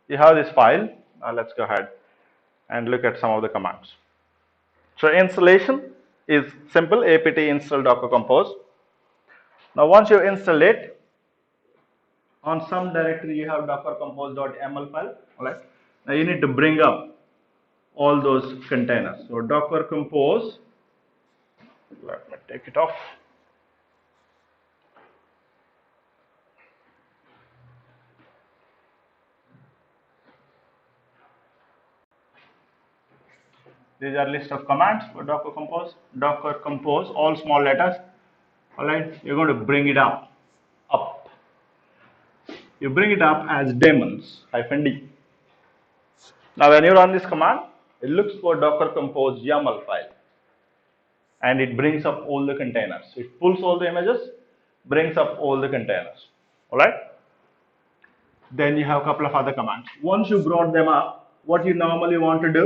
you have this file. Now let's go ahead and look at some of the commands. So installation is simple, apt install docker compose. Now once you install it, on some directory you have docker compose.yaml file. All right. Now you need to bring up all those containers. So docker compose, let me take it off. These are list of commands for docker compose. Docker compose, all small letters. All right, you're going to bring it up. You bring it up as daemons -d. Now when you run this command, it looks for docker compose YAML file and it brings up all the containers. It pulls all the images, brings up all the containers. All right. Then you have a couple of other commands. Once you brought them up, what you normally want to do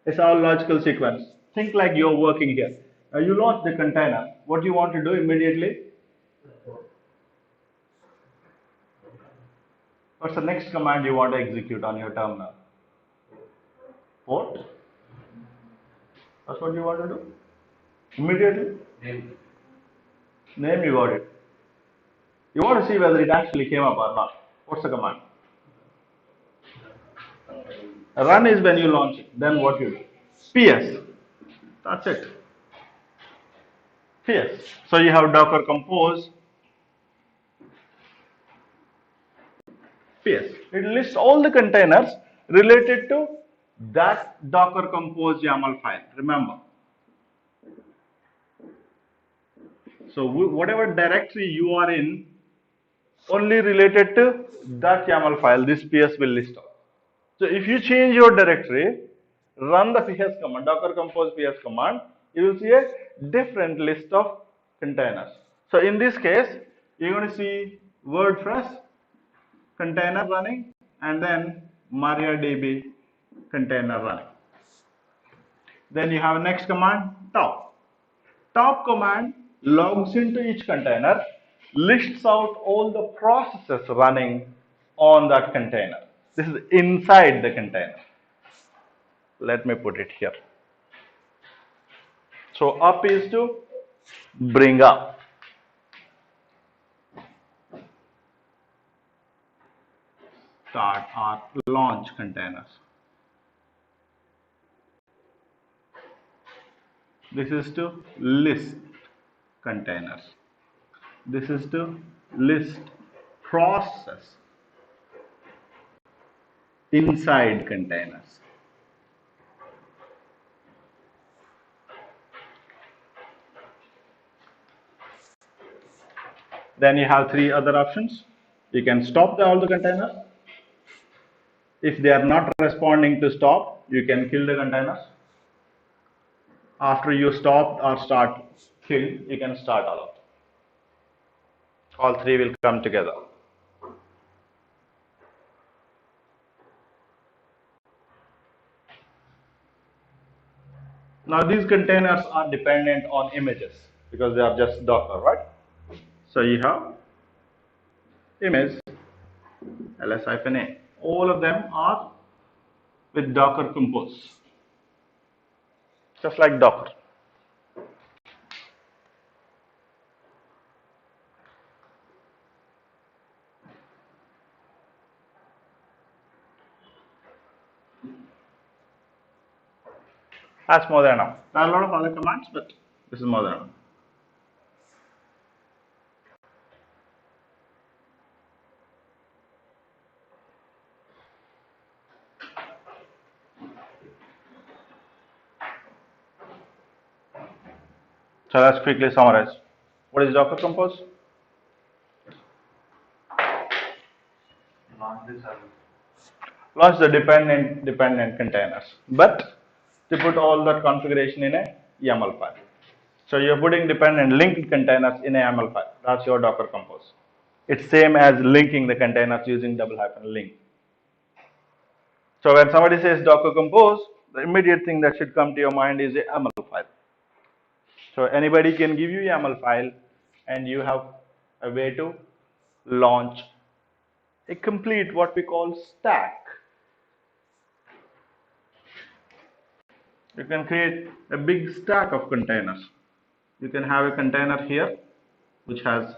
is our logical sequence. Think like you're working here. Now you launch the container. What you want to do immediately? What's the next command you want to execute on your terminal? Port? That's what you want to do? Immediately? Name you got it. You want to see whether it actually came up or not. What's the command? Run is when you launch it. Then what you do? PS. That's it. PS. So you have docker compose PS. It lists all the containers related to that docker compose YAML file. Remember. So whatever directory you are in, only related to that YAML file, this PS will list out. So if you change your directory, run the PS command, docker compose PS command, you will see a different list of containers. So in this case, you're going to see Wordpress container running and then Mariadb container running. Then you have next command, top. Top command logs into each container, lists out all the processes running on that container. This is inside the container. Let me put it here. So up is to bring up. Start or launch containers. This is to list containers. This is to list process inside containers. Then you have three other options. You can stop all the containers. If they are not responding to stop, you can kill the containers. After you stop or start kill, you can start all of them. All three will come together. Now these containers are dependent on images because they are just Docker, right? So you have image ls-a. All of them are with Docker Compose, just like Docker. That's more than enough. There are a lot of other commands, but this is more than enough. So let's quickly summarize. What is Docker Compose? Launch the server. Launch the dependent containers, but to put all that configuration in a YAML file. So you're putting dependent linked containers in a YAML file. That's your Docker Compose. It's same as linking the containers using double hyphen link. So when somebody says Docker Compose, the immediate thing that should come to your mind is a YAML file. So anybody can give you YAML file, and you have a way to launch a complete what we call stack. You can create a big stack of containers. You can have a container here which has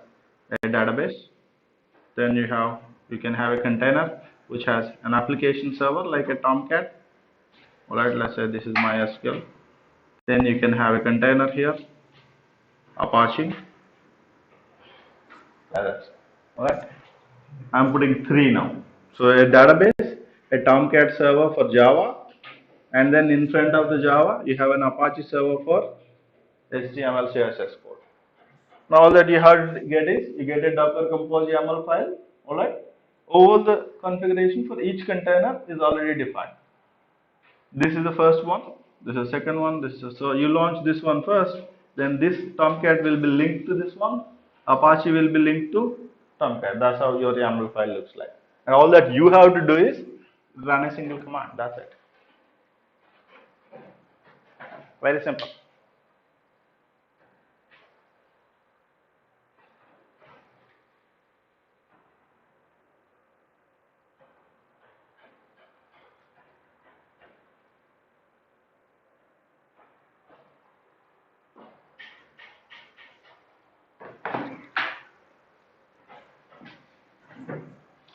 a database. Then you can have a container which has an application server like a Tomcat. Alright, let's say this is MySQL. Then you can have a container here, Apache. Alright. I'm putting three now. So a database, a Tomcat server for Java, and then in front of the Java, you have an Apache server for HTML, CSS code. Now all that you have to get is, you get a Docker Compose YAML file, alright? All the configuration for each container is already defined. This is the first one, this is the second one, so you launch this one first, then this Tomcat will be linked to this one, Apache will be linked to Tomcat. That's how your YAML file looks like. And all that you have to do is run a single command, that's it. Very simple.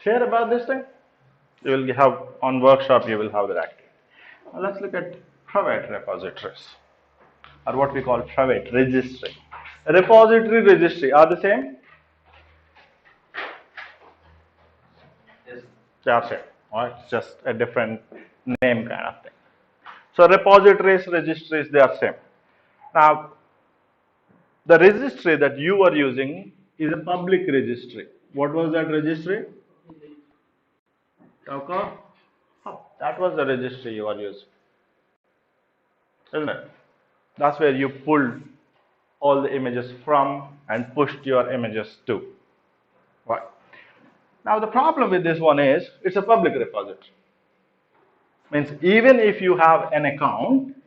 Share about this thing. You will have on workshop, you will have that activity. Now let's look at private repositories, or what we call private registry. Repository registry are the same? Yes. They are same. Right? It's just a different name kind of thing. So repositories, registries, they are same. Now, the registry that you are using is a public registry. What was that registry? Docker. That was the registry you are using, isn't it? That's where you pulled all the images from and pushed your images to. Right. Now the problem with this one is it's a public repository. Means even if you have an account,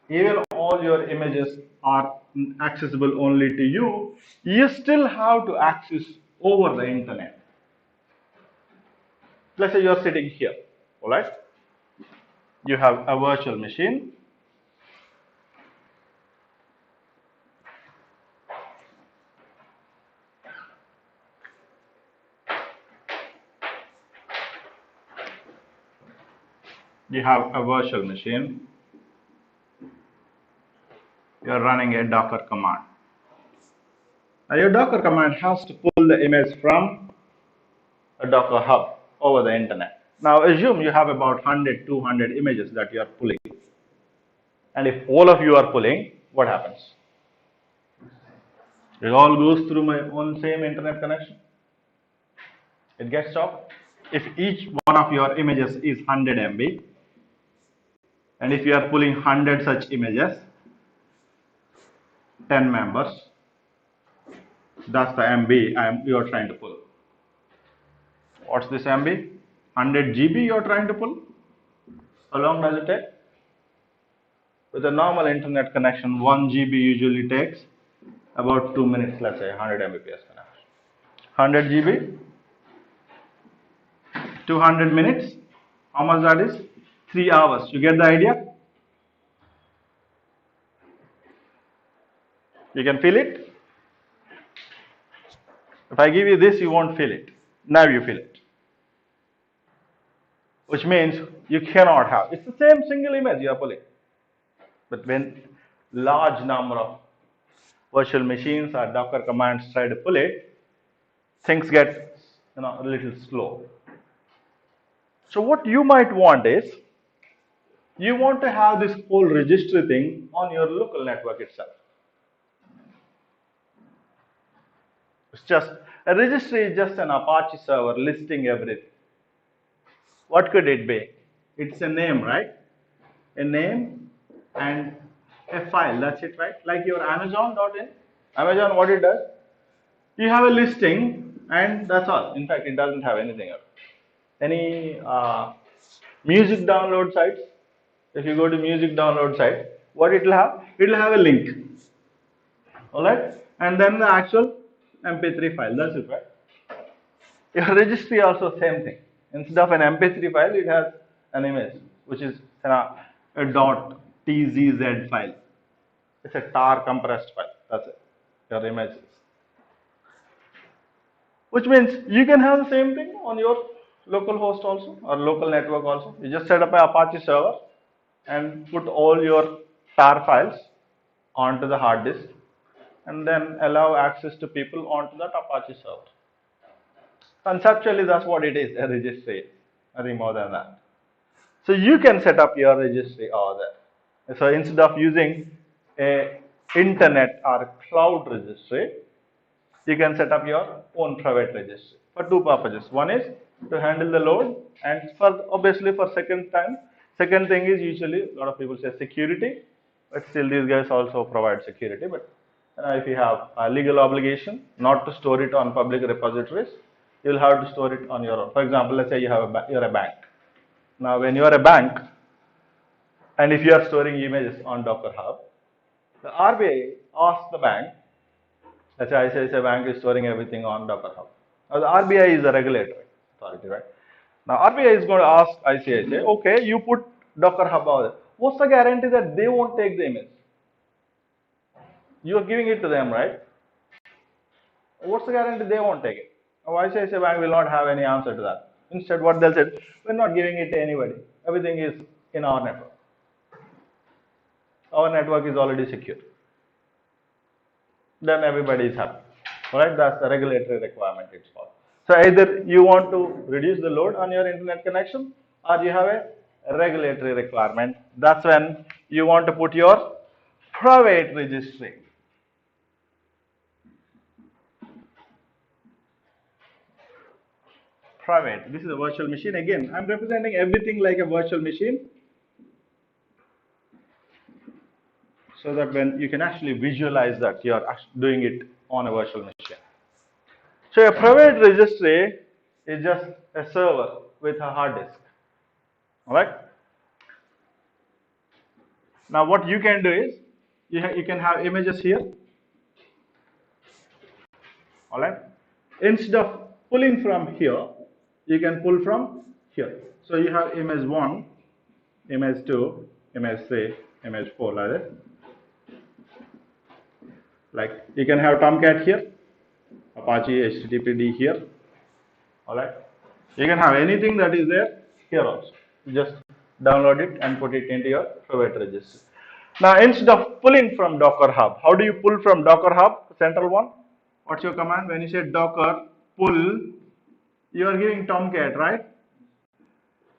even all your images are accessible only to you, you still have to access over the internet. Let's say you're sitting here, all right? You have a virtual machine. You have a virtual machine. you're running a Docker command. Now your Docker command has to pull the image from a Docker hub over the internet. Now assume you have about 100, 200 images that you are pulling. And if all of you are pulling, what happens? It all goes through my own same internet connection. It gets stopped. If each one of your images is 100 MB, and if you are pulling 100 such images, 10 members, that's the MB you are trying to pull. What's this MB? 100 GB you are trying to pull? How long does it take? With a normal internet connection, 1 GB usually takes about 2 minutes, let's say 100 Mbps connection. 100 GB, 200 minutes, how much that is? 3 hours. You get the idea? You can feel it? If I give you this, you won't feel it. Now you feel it. Which means you cannot have. It's the same single image you are pulling. But when large number of virtual machines or Docker commands try to pull it, things get a little slow. So what you might want is, you want to have this whole registry thing on your local network itself. It's just, a registry is just an Apache server listing everything. What could it be? It's a name, right? A name and a file, that's it, right? Like your Amazon.in. Amazon, what it does? You have a listing and that's all. In fact, it doesn't have anything else. Any music download sites, if you go to music download site, what it will have? It will have a link. Alright? And then the actual MP3 file, that's it, right? Your registry also same thing. Instead of an MP3 file, it has an image, which is a .tzz file. It's a tar compressed file. That's it. Your images. Which means you can have the same thing on your local host also or local network also. You just set up an Apache server and put all your tar files onto the hard disk and then allow access to people onto that Apache server. Conceptually, that's what it is, a registry, nothing more than that. So you can set up your registry over there. So instead of using a internet or cloud registry, you can set up your own private registry for two purposes. One is to handle the load, and for obviously for second thing is usually a lot of people say security, but still these guys also provide security. But if you have a legal obligation not to store it on public repositories, you'll have to store it on your own. For example, let's say you're a bank. Now, when you are a bank, and if you are storing images on Docker Hub, the RBI asks the bank. Let's say ICICI Bank is storing everything on Docker Hub. Now, the RBI is the regulatory authority, right? Now, RBI is going to ask ICICI, okay, you put Docker Hub over there. What's the guarantee that they won't take the image? You are giving it to them, right? What's the guarantee they won't take it? Now, ICICI Bank will not have any answer to that. Instead, what they'll say, we're not giving it to anybody. Everything is in our network. Our network is already secure. Then everybody is happy. Right? That's the regulatory requirement it's called. So either you want to reduce the load on your internet connection, or you have a regulatory requirement. That's when you want to put your private registry. Private. This is a virtual machine. Again, I'm representing everything like a virtual machine, so that when you can actually visualize that you are doing it on a virtual machine. So a private registry is just a server with a hard disk. Alright? Now what you can do is, you can have images here. Alright? Instead of pulling from here, you can pull from here. So you have image 1, image 2, image 3, image 4 like this. Like you can have Tomcat here, Apache HTTPD here. Alright? You can have anything that is there here also. You just download it and put it into your private registry. Now instead of pulling from Docker Hub, how do you pull from Docker Hub, central one? What's your command? When you say Docker pull, you are giving Tomcat, right?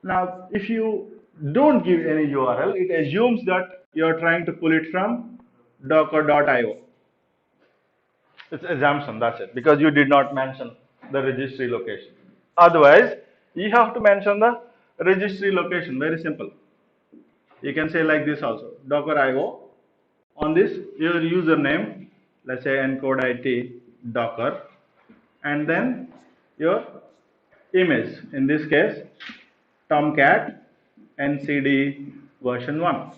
Now, if you don't give any URL, it assumes that you are trying to pull it from docker.io. It's assumption, that's it, because you did not mention the registry location. Otherwise, you have to mention the registry location, very simple. You can say like this also, docker.io. On this, your username, let's say encode IT docker, and then your image, in this case, Tomcat NCD version 1.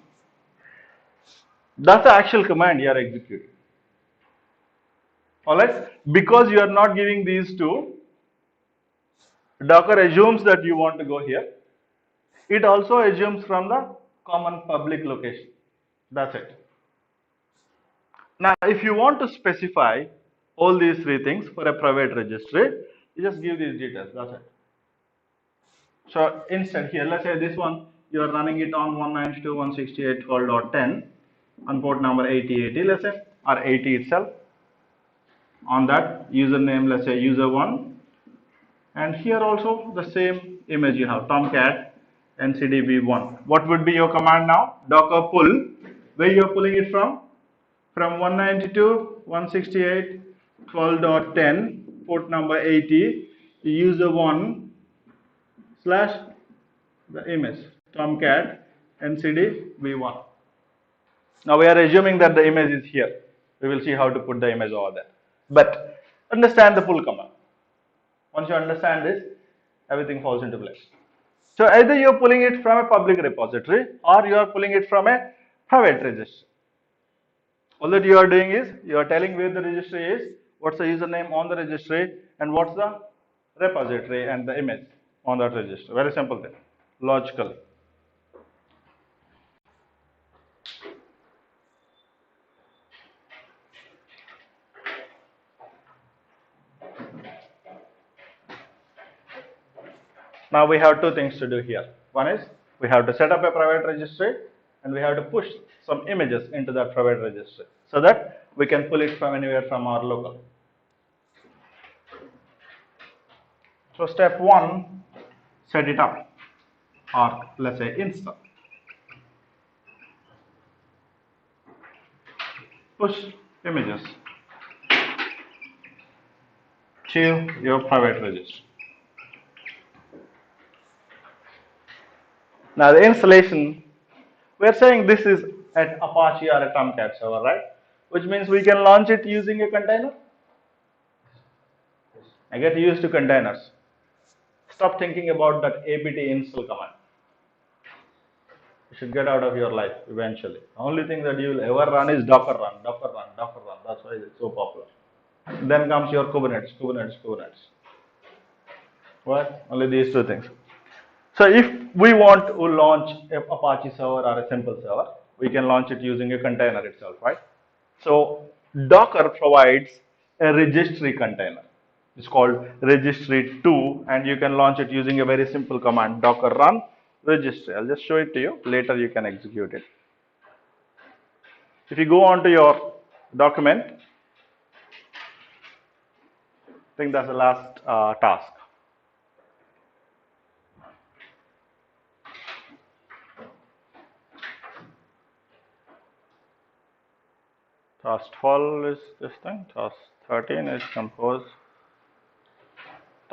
That's the actual command you are executing. Alright, because you are not giving these two, Docker assumes that you want to go here. It also assumes from the common public location. That's it. Now, if you want to specify all these three things for a private registry, you just give these details. That's it. So instead here, let's say this one, you are running it on 192.168.12.10 on port number 8080, let's say, or 80 itself. On that username, let's say user1, and here also the same image you have, Tomcat ncdv1. What would be your command now? Docker pull. Where you are pulling it from? From 192.168.12.10, port number 80, user1 slash the image, Tomcat ncdv1. Now we are assuming that the image is here. We will see how to put the image over there. But understand the pull command. Once you understand this, everything falls into place. So either you are pulling it from a public repository or you are pulling it from a private registry. All that you are doing is you are telling where the registry is, what's the username on the registry, and what's the repository and the image on that registry. Very simple thing, logically. Now we have two things to do here. One is we have to set up a private registry and we have to push some images into that private registry so that we can pull it from anywhere from our local. So step one, set it up, or let's say install. Push images to your private registry. Now the installation, we're saying this is at Apache or a Tomcat server, right? Which means we can launch it using a container. I get used to containers. Stop thinking about that apt install command. You should get out of your life eventually. The only thing that you will ever run is Docker run, Docker run, Docker run. That's why it's so popular. Then comes your Kubernetes, Kubernetes, Kubernetes. What? Only these two things. So if we want to launch a Apache server or a simple server, we can launch it using a container itself, right? So Docker provides a registry container. It's called registry 2 and you can launch it using a very simple command, docker run registry. I'll just show it to you. Later you can execute it. If you go on to your document, I think that's the last task. Task 12 is this thing, task 13 is compose,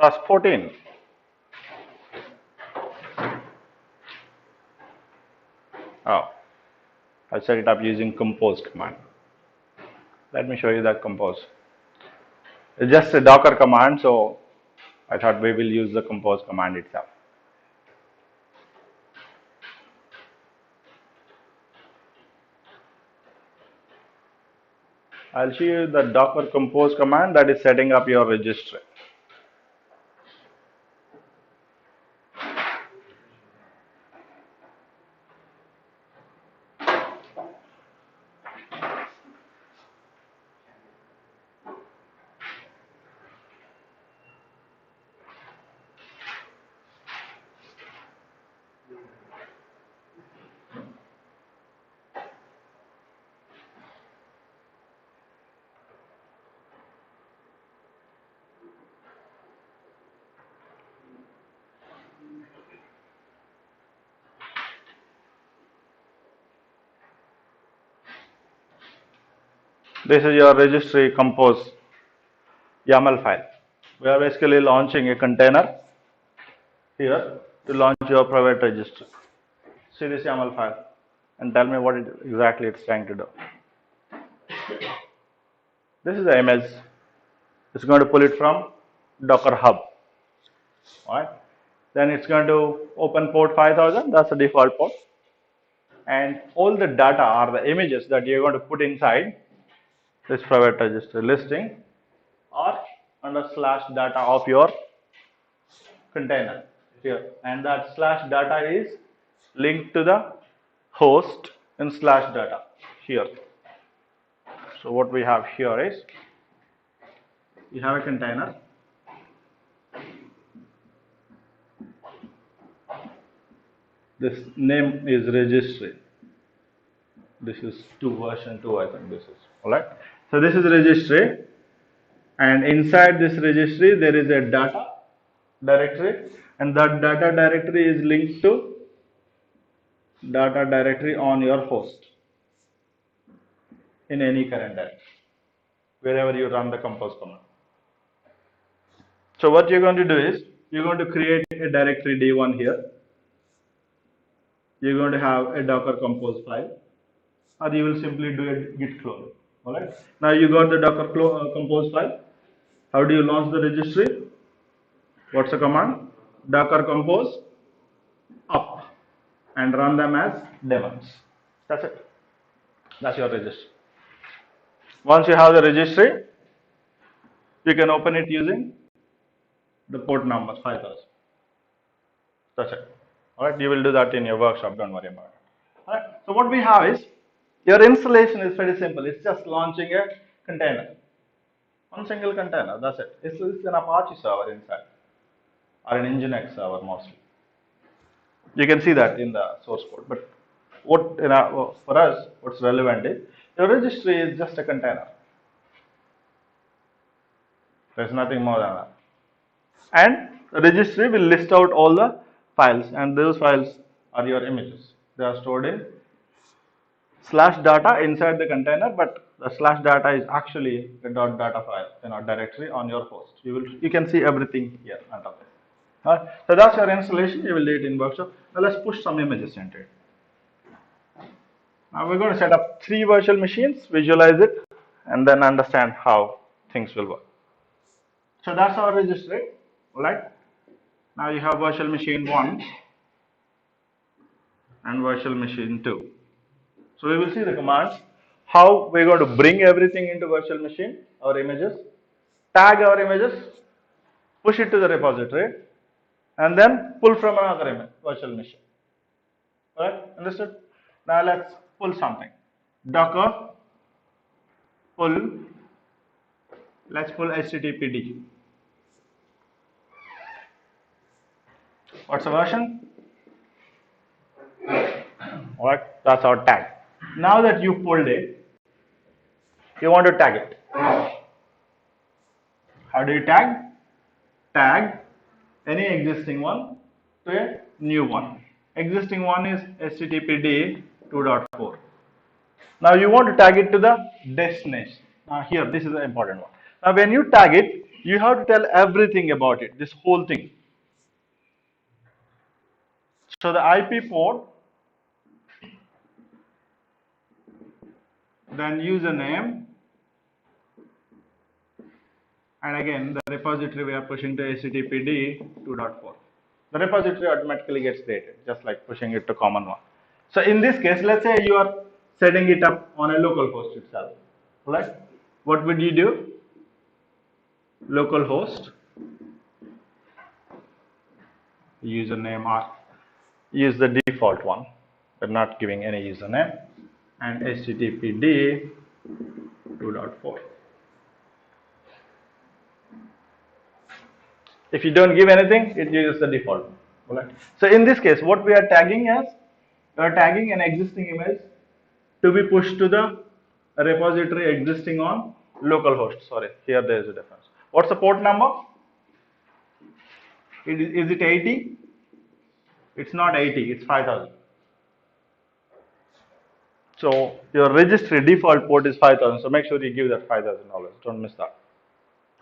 task 14. Oh, I set it up using compose command. Let me show you that compose. It's just a docker command, so I thought we will use the compose command itself. I'll show you the docker compose command that is setting up your registry. This is your registry compose YAML file. We are basically launching a container here to launch your private registry. See this YAML file and tell me what exactly it's trying to do. This is the image. It's going to pull it from Docker Hub. Alright. Then it's going to open port 5000. That's the default port. And all the data are the images that you're going to put inside this private registry listing or under slash data of your container here. And that slash data is linked to the host in slash data here. So what we have here is you have a container. This name is registry. This is version 2, I think this is. Alright. So this is registry, and inside this registry there is a data directory, and that data directory is linked to data directory on your host in any current directory, wherever you run the compose command. So what you're going to do is you're going to create a directory D1 here. You're going to have a Docker compose file, or you will simply do a git clone. Alright. Now you got the Docker compose file. How do you launch the registry? What's the command? Docker compose up and run them as daemons. That's it. That's your registry. Once you have the registry, you can open it using the port number 5000. That's it. Alright, you will do that in your workshop, don't worry about it. Alright, so what we have is your installation is pretty simple. It's just launching a container. One single container, that's it. It's an Apache server inside, or an Nginx server mostly. You can see that in the source code. But what for us, what's relevant is your registry is just a container. There's nothing more than that. And the registry will list out all the files, and those files are your images. They are stored in slash data inside the container, but the slash data is actually the .data file, directory on your host. You can see everything here under this. So that's your installation. You will do it in workshop. Now let's push some images into it. Now we're going to set up 3 virtual machines, visualize it, and then understand how things will work. So that's our registry, right? Now you have virtual machine 1 and virtual machine 2. So we will see the commands, how we're going to bring everything into virtual machine, our images, tag our images, push it to the repository, and then pull from another virtual machine. Alright, understood? Now let's pull something. Docker pull, let's pull HTTPD. What's the version? Alright, that's our tag. Now that you pulled it, you want to tag it. How do you tag? Tag any existing one to a new one. Existing one is HTTPD 2.4. Now you want to tag it to the destination. Now here, this is the important one. Now when you tag it, you have to tell everything about it, this whole thing. So the IP port, then username, and again the repository we are pushing to HTTPD 2.4. The repository automatically gets created, just like pushing it to common one. So in this case, let's say you are setting it up on a local host itself, right? What would you do? Localhost, username, or use the default one. We're not giving any username, and HTTPD 2.4. If you don't give anything, it uses the default. Right? So in this case, what we are tagging as, we are tagging an existing image to be pushed to the repository existing on localhost. Sorry, here there is a difference. What's the port number? Is it 80? It's not 80, it's 5000. So your registry default port is 5000. So make sure you give that $5,000. Don't miss that.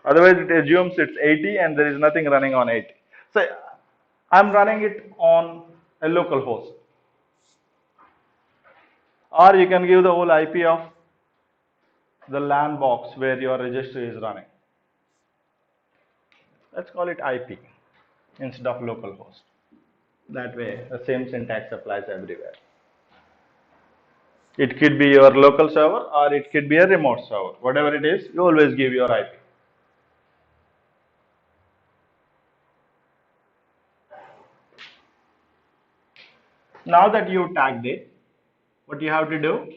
Otherwise, it assumes it's 80 and there is nothing running on 80. So I'm running it on a local host. Or you can give the whole IP of the LAN box where your registry is running. Let's call it IP instead of localhost. That way, the same syntax applies everywhere. It could be your local server or it could be a remote server. Whatever it is, you always give your IP. Now that you tagged it, what you have to do?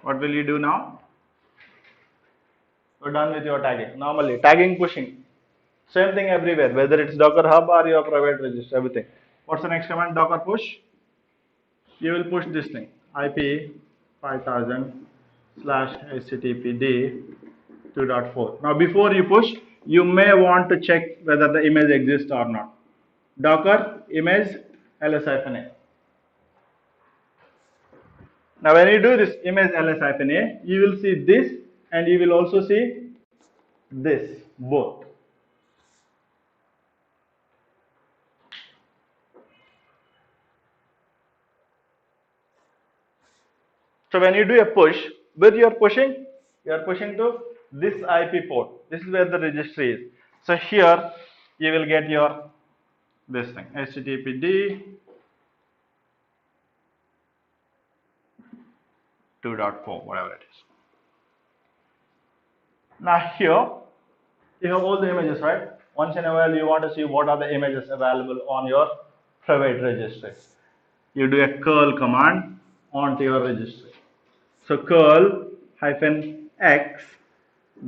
What will you do now? You're done with your tagging. Normally, tagging, pushing. Same thing everywhere, whether it's Docker Hub or your private registry, everything. What's the next command? Docker push. You will push this thing, IP 5000 slash httpd 2.4. Now, before you push, you may want to check whether the image exists or not. Docker image ls-a. Now, when you do this image ls-a, you will see this and you will also see this, both. So when you do a push, where you are pushing to this IP port. This is where the registry is. So here you will get your this thing, httpd 2.4, whatever it is. Now here you have all the images, right? Once in a while you want to see what are the images available on your private registry. You do a curl command onto your registry. So curl -x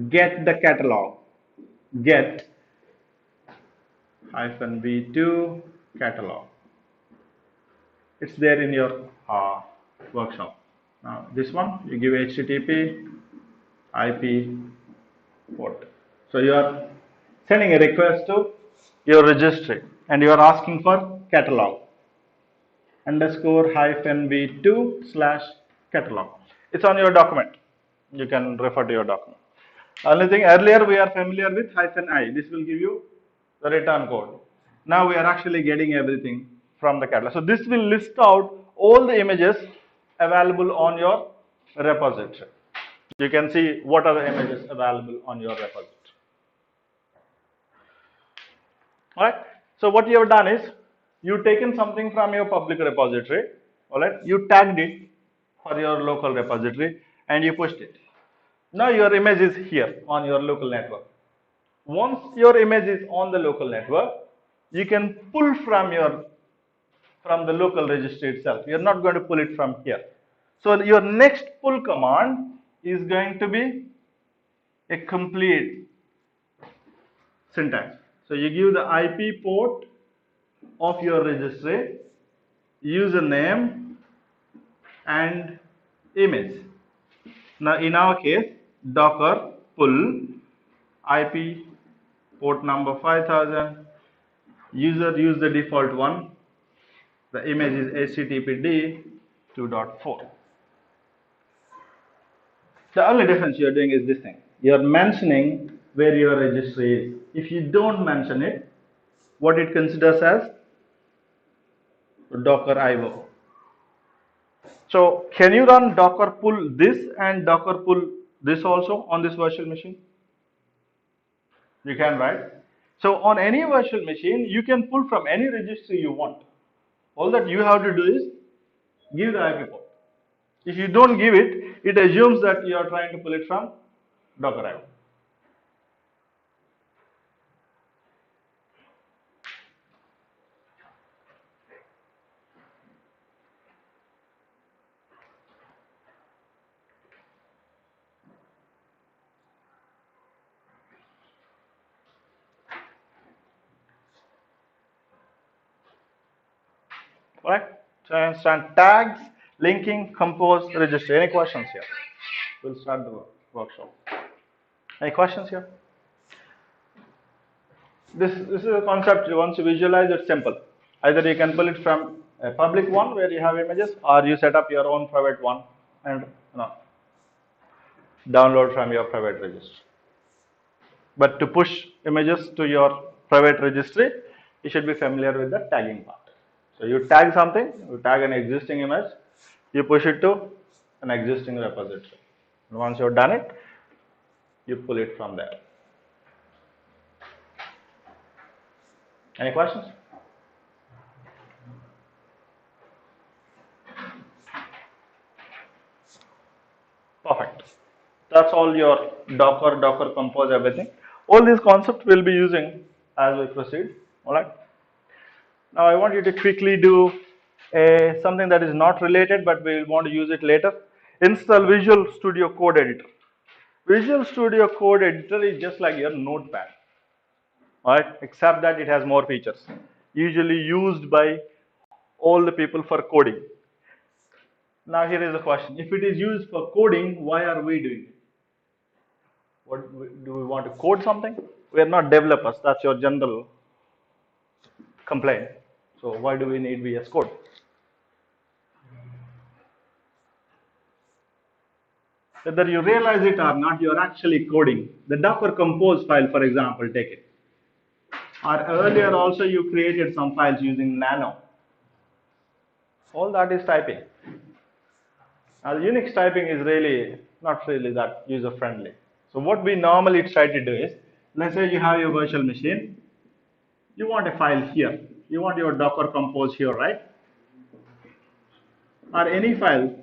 get the catalog, get -v2 catalog. It's there in your workshop. Now this one you give HTTP IP port. So you are sending a request to your registry and you are asking for catalog _-v2 slash catalog. It's on your document. You can refer to your document. Only thing, earlier we are familiar with -i. This will give you the return code. Now we are actually getting everything from the catalog. So this will list out all the images available on your repository. You can see what are the images available on your repository. Alright. So what you have done is you've taken something from your public repository. Alright. You tagged it for your local repository and you pushed it. Now your image is here on your local network. Once your image is on the local network, you can pull from the local registry itself. You're not going to pull it from here. So your next pull command is going to be a complete syntax. So you give the IP port of your registry, username, and image. Now in our case, Docker pull IP port number 5000, user use the default one, the image is httpd 2.4. The only difference you're doing is this thing. You're mentioning where your registry is. If you don't mention it, what it considers as Docker IO. So can you run Docker pull this and Docker pull this also on this virtual machine? You can, right? So on any virtual machine, you can pull from any registry you want. All that you have to do is give the IP port. If you don't give it, it assumes that you are trying to pull it from Docker IO. Right? So I understand tags, linking, compose, registry. Any questions here? We'll start the workshop. Any questions here? This is a concept. Once you visualize, it's simple. Either you can pull it from A public one where you have images, or you set up your own private one and download from your private registry. But to push images to your private registry, you should be familiar with the tagging part. So you tag something, you tag an existing image, you push it to an existing repository. And once you've done it, you pull it from there. Any questions? Perfect. That's all your Docker Compose, everything. All these concepts we'll be using as we proceed. All right. Now I want you to quickly do something that is not related, but we will want to use it later. Install Visual Studio Code Editor. Visual Studio Code Editor is just like your notepad, right? Except that it has more features, usually used by all the people for coding. Now here is the question: if it is used for coding, why are we doing it? Do we want to code something? We are not developers. That's your general complaint. So why do we need VS Code? Whether you realize it or not, you are actually coding. The Docker Compose file, for example, take it. Or earlier also you created some files using Nano. All that is typing. Now Unix typing is really not really that user friendly. So what we normally try to do is, let's say you have your virtual machine, you want a file here, you want your Docker Compose here, right? Or any file.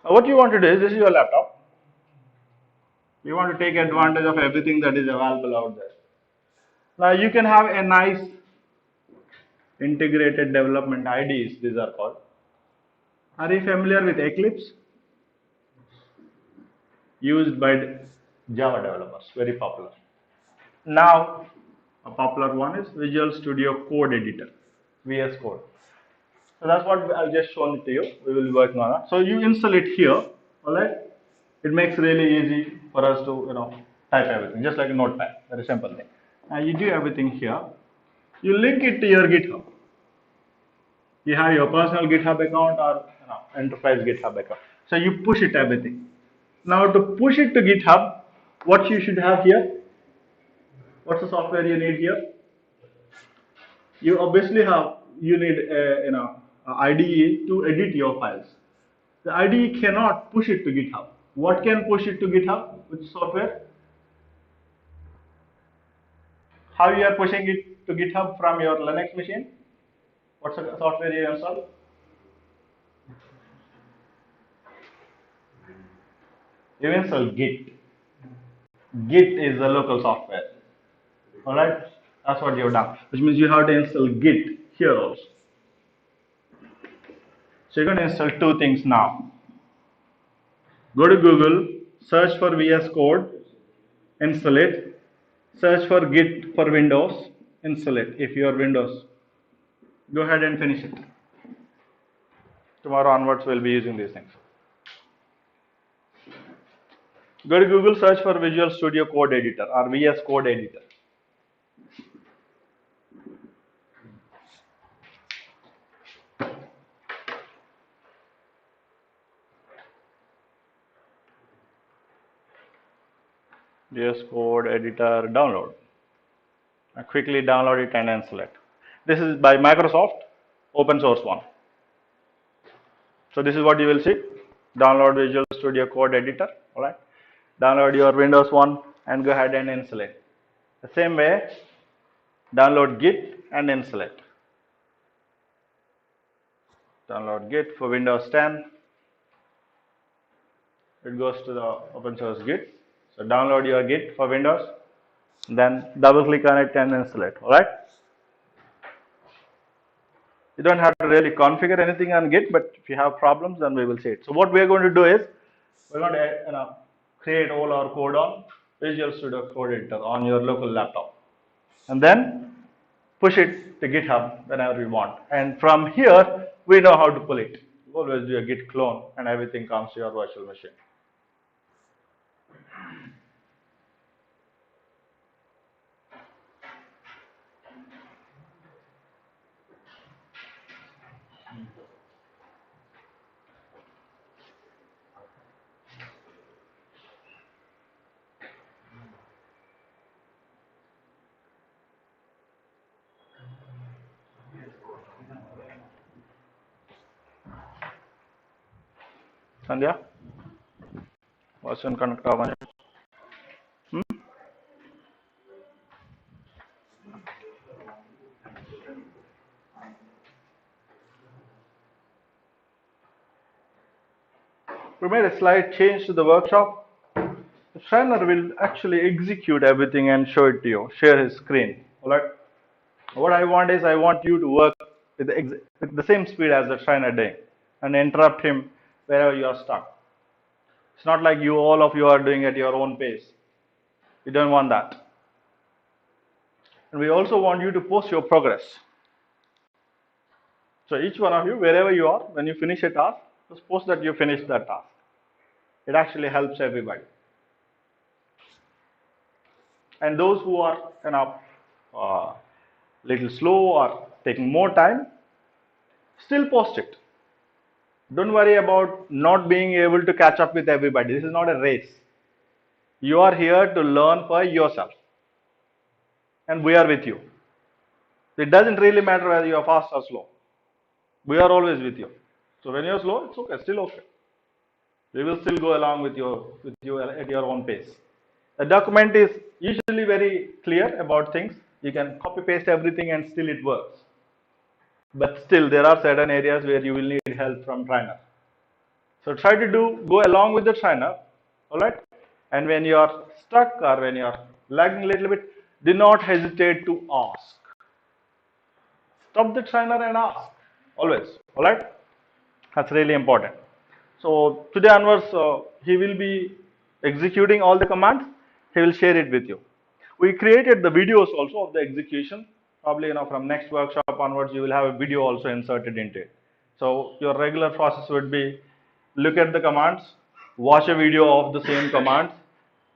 What you want to do is, this is your laptop. You want to take advantage of everything that is available out there. Now you can have a nice integrated development IDEs, these are called. Are you familiar with Eclipse? Used by Java developers, very popular. Now, a popular one is Visual Studio Code Editor, VS Code. So that's what I've just shown it to you. We will be working on that. So you install it here, all right? It makes really easy for us to, type everything, just like a notepad, very simple thing. Now you do everything here. You link it to your GitHub. You have your personal GitHub account or enterprise GitHub account. So you push it everything. Now to push it to GitHub, what you should have here? What's the software you need here? You obviously you need a IDE to edit your files. The IDE cannot push it to GitHub. What can push it to GitHub? Which software? How you are pushing it to GitHub from your Linux machine? What's the software you install? You install Git. Git is the local software. Alright? That's what you've done. Which means you have to install Git here also. So you're going to install two things now. Go to Google, search for VS Code, install it. Search for Git for Windows, install it if you are Windows. Go ahead and finish it. Tomorrow onwards we'll be using these things. Go to Google, search for Visual Studio Code Editor or VS Code Editor. VS Code Editor download. Now quickly download it and install it. This is by Microsoft, open source one. So this is what you will see. Download Visual Studio Code Editor. Alright. Download your Windows one and go ahead and install it. The same way, download Git and install it. Download Git for Windows 10. It goes to the open source Git. So download your Git for Windows, then double click on it and install it. Alright. You don't have to really configure anything on Git, but if you have problems, then we will see it. So what we are going to do is, we're going to create all our code on Visual Studio Code Editor on your local laptop, and then push it to GitHub whenever we want. And from here, we know how to pull it. You always do a Git clone, and everything comes to your virtual machine. Sandhya? Version connect off. We made a slight change to the workshop. The trainer will actually execute everything and show it to you, share his screen. Alright? What I want is I want you to work with the same speed as the trainer doing and interrupt him wherever you are stuck. It's not like all of you are doing at your own pace. We don't want that. And we also want you to post your progress. So each one of you, wherever you are, when you finish a task, just post that you finished that task. It actually helps everybody. And those who are little slow or taking more time, still post it. Don't worry about not being able to catch up with everybody. This is not a race. You are here to learn for yourself. And we are with you. It doesn't really matter whether you are fast or slow. We are always with you. So when you're slow, it's okay, still okay. We will still go along with you at your own pace. The document is usually very clear about things. You can copy paste everything and still it works. But still there are certain areas where you will need help from trainer. So try to go along with the trainer, alright? And when you are stuck or when you are lagging a little bit, do not hesitate to ask. Stop the trainer and ask, always, alright? That's really important. So today onwards, he will be executing all the commands. He will share it with you. We created the videos also of the execution. Probably, from next workshop onwards, you will have a video also inserted into it. So your regular process would be look at the commands, watch a video of the same commands,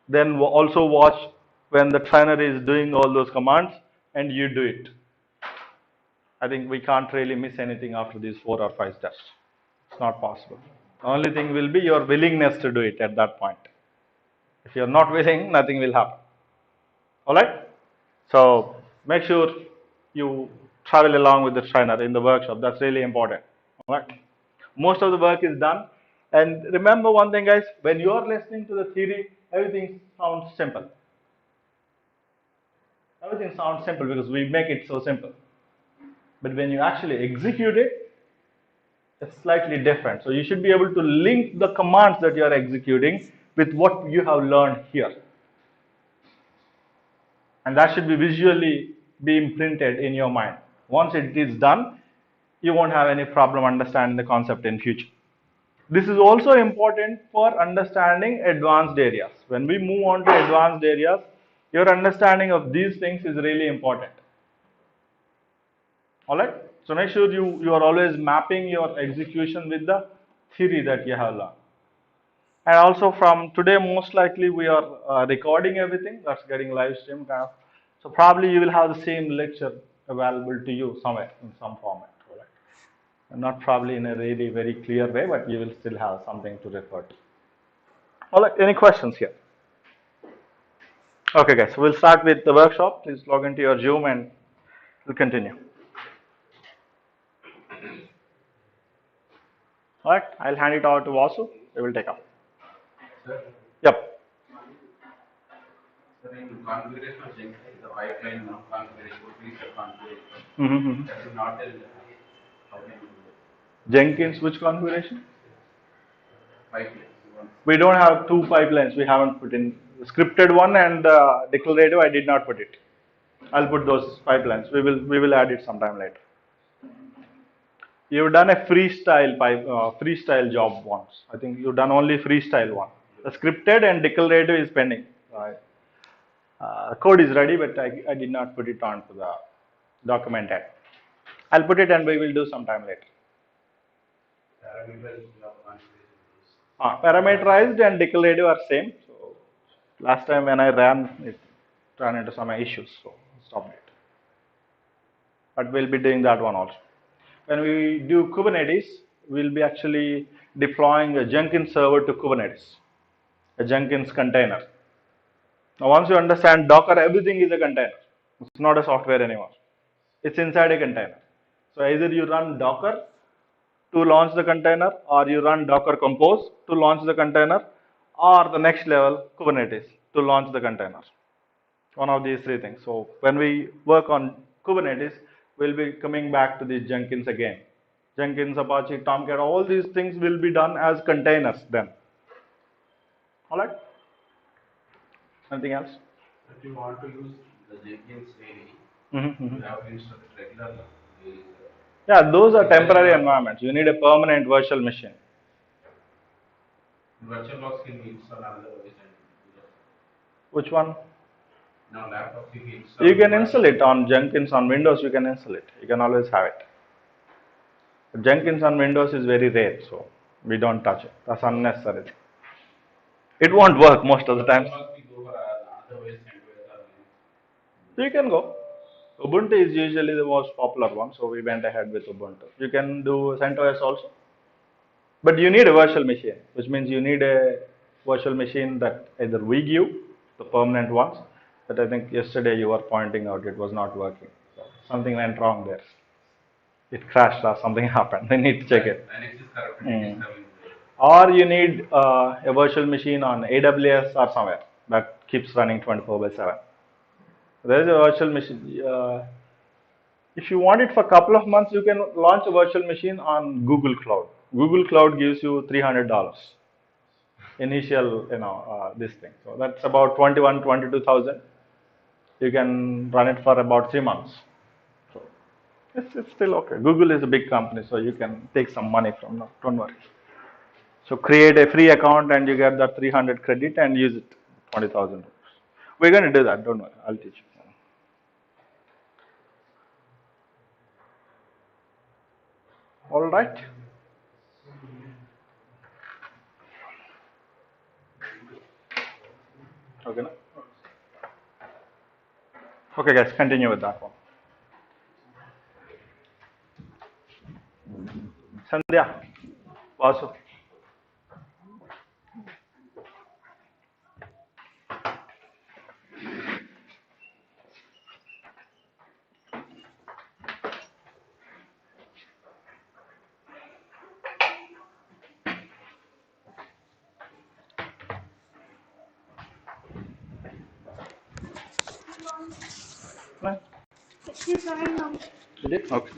then also watch when the trainer is doing all those commands, and you do it. I think we can't really miss anything after these 4 or 5 steps. It's not possible. The only thing will be your willingness to do it at that point. If you're not willing, nothing will happen. Alright? So make sure you travel along with the trainer in the workshop. That's really important. Alright? Most of the work is done. And remember one thing, guys, when you are listening to the theory, everything sounds simple. Everything sounds simple because we make it so simple. But when you actually execute it, it's slightly different. So you should be able to link the commands that you are executing with what you have learned here. And that should be visually be imprinted in your mind. Once it is done, you won't have any problem understanding the concept in future. This is also important for understanding advanced areas. When we move on to advanced areas, your understanding of these things is really important. Alright? So make sure you are always mapping your execution with the theory that you have learned. And also from today, most likely we are recording everything that's getting live streamed. So probably you will have the same lecture available to you somewhere in some format. Right? And not probably in a really very clear way, but you will still have something to refer to. All right, any questions here? Okay, guys, we'll start with the workshop. Please log into your Zoom and we'll continue. All right, I'll hand it over to Vasu. They will take up. Sir, Yep. sir, in configuration of Jenkins, the pipeline configuration, feature configuration, Mm-hmm. that is not a how can you do it? Jenkins, which configuration? Pipeline. We don't have 2 pipelines. We haven't put in the scripted one and declarative. I did not put it. I'll put those pipelines. We will add it sometime later. You've done a freestyle job once. I think you've done only freestyle one. The scripted and declarative is pending. Code is ready, but I did not put it onto the document yet. I'll put it and we will do sometime later. Parameterized and declarative are same. So last time when I ran, it ran into some issues, so stopped it. But we'll be doing that one also. When we do Kubernetes, we'll be actually deploying a Jenkins server to Kubernetes, a Jenkins container. Now, once you understand Docker, everything is a container. It's not a software anymore. It's inside a container. So either you run Docker to launch the container, or you run Docker Compose to launch the container, or the next level, Kubernetes, to launch the container. One of these three things. So when we work on Kubernetes, we'll be coming back to the Jenkins again. Jenkins, Apache, Tomcat, all these things will be done as containers then. All right? Anything else? If you want to use the Jenkins daily, Mm-hmm. you have to install it regularly. Yeah, those are temporary environments. You need a permanent virtual machine. VirtualBox can be installed on other OS and Which one? now laptops you can install. You can install it on Jenkins on Windows. You can install it. You can always have it. But Jenkins on Windows is very rare, so we don't touch it. That's unnecessary. It won't work most of the time. We go for other OS and So you can go. Ubuntu is usually the most popular one, so we went ahead with Ubuntu. You can do CentOS also. But you need a virtual machine, which means you need a virtual machine that either we give, the permanent ones, that I think yesterday you were pointing out it was not working. So something went wrong there. It crashed or something happened. They need to check it. Or you need a virtual machine on AWS or somewhere that keeps running 24/7. There is a virtual machine. If you want it for a couple of months, you can launch a virtual machine on Google Cloud. Google Cloud gives you $300 initial, this thing. So that's about 22,000. You can run it for about 3 months. So it's still okay. Google is a big company, so you can take some money from them. Don't worry. So create a free account and you get that 300 credit and use it, 20,000. We're going to do that. Don't worry. I'll teach you. All right. Okay. No? Okay, guys. Continue with that one. Sandhya, Vasu. No? Did it? Okay.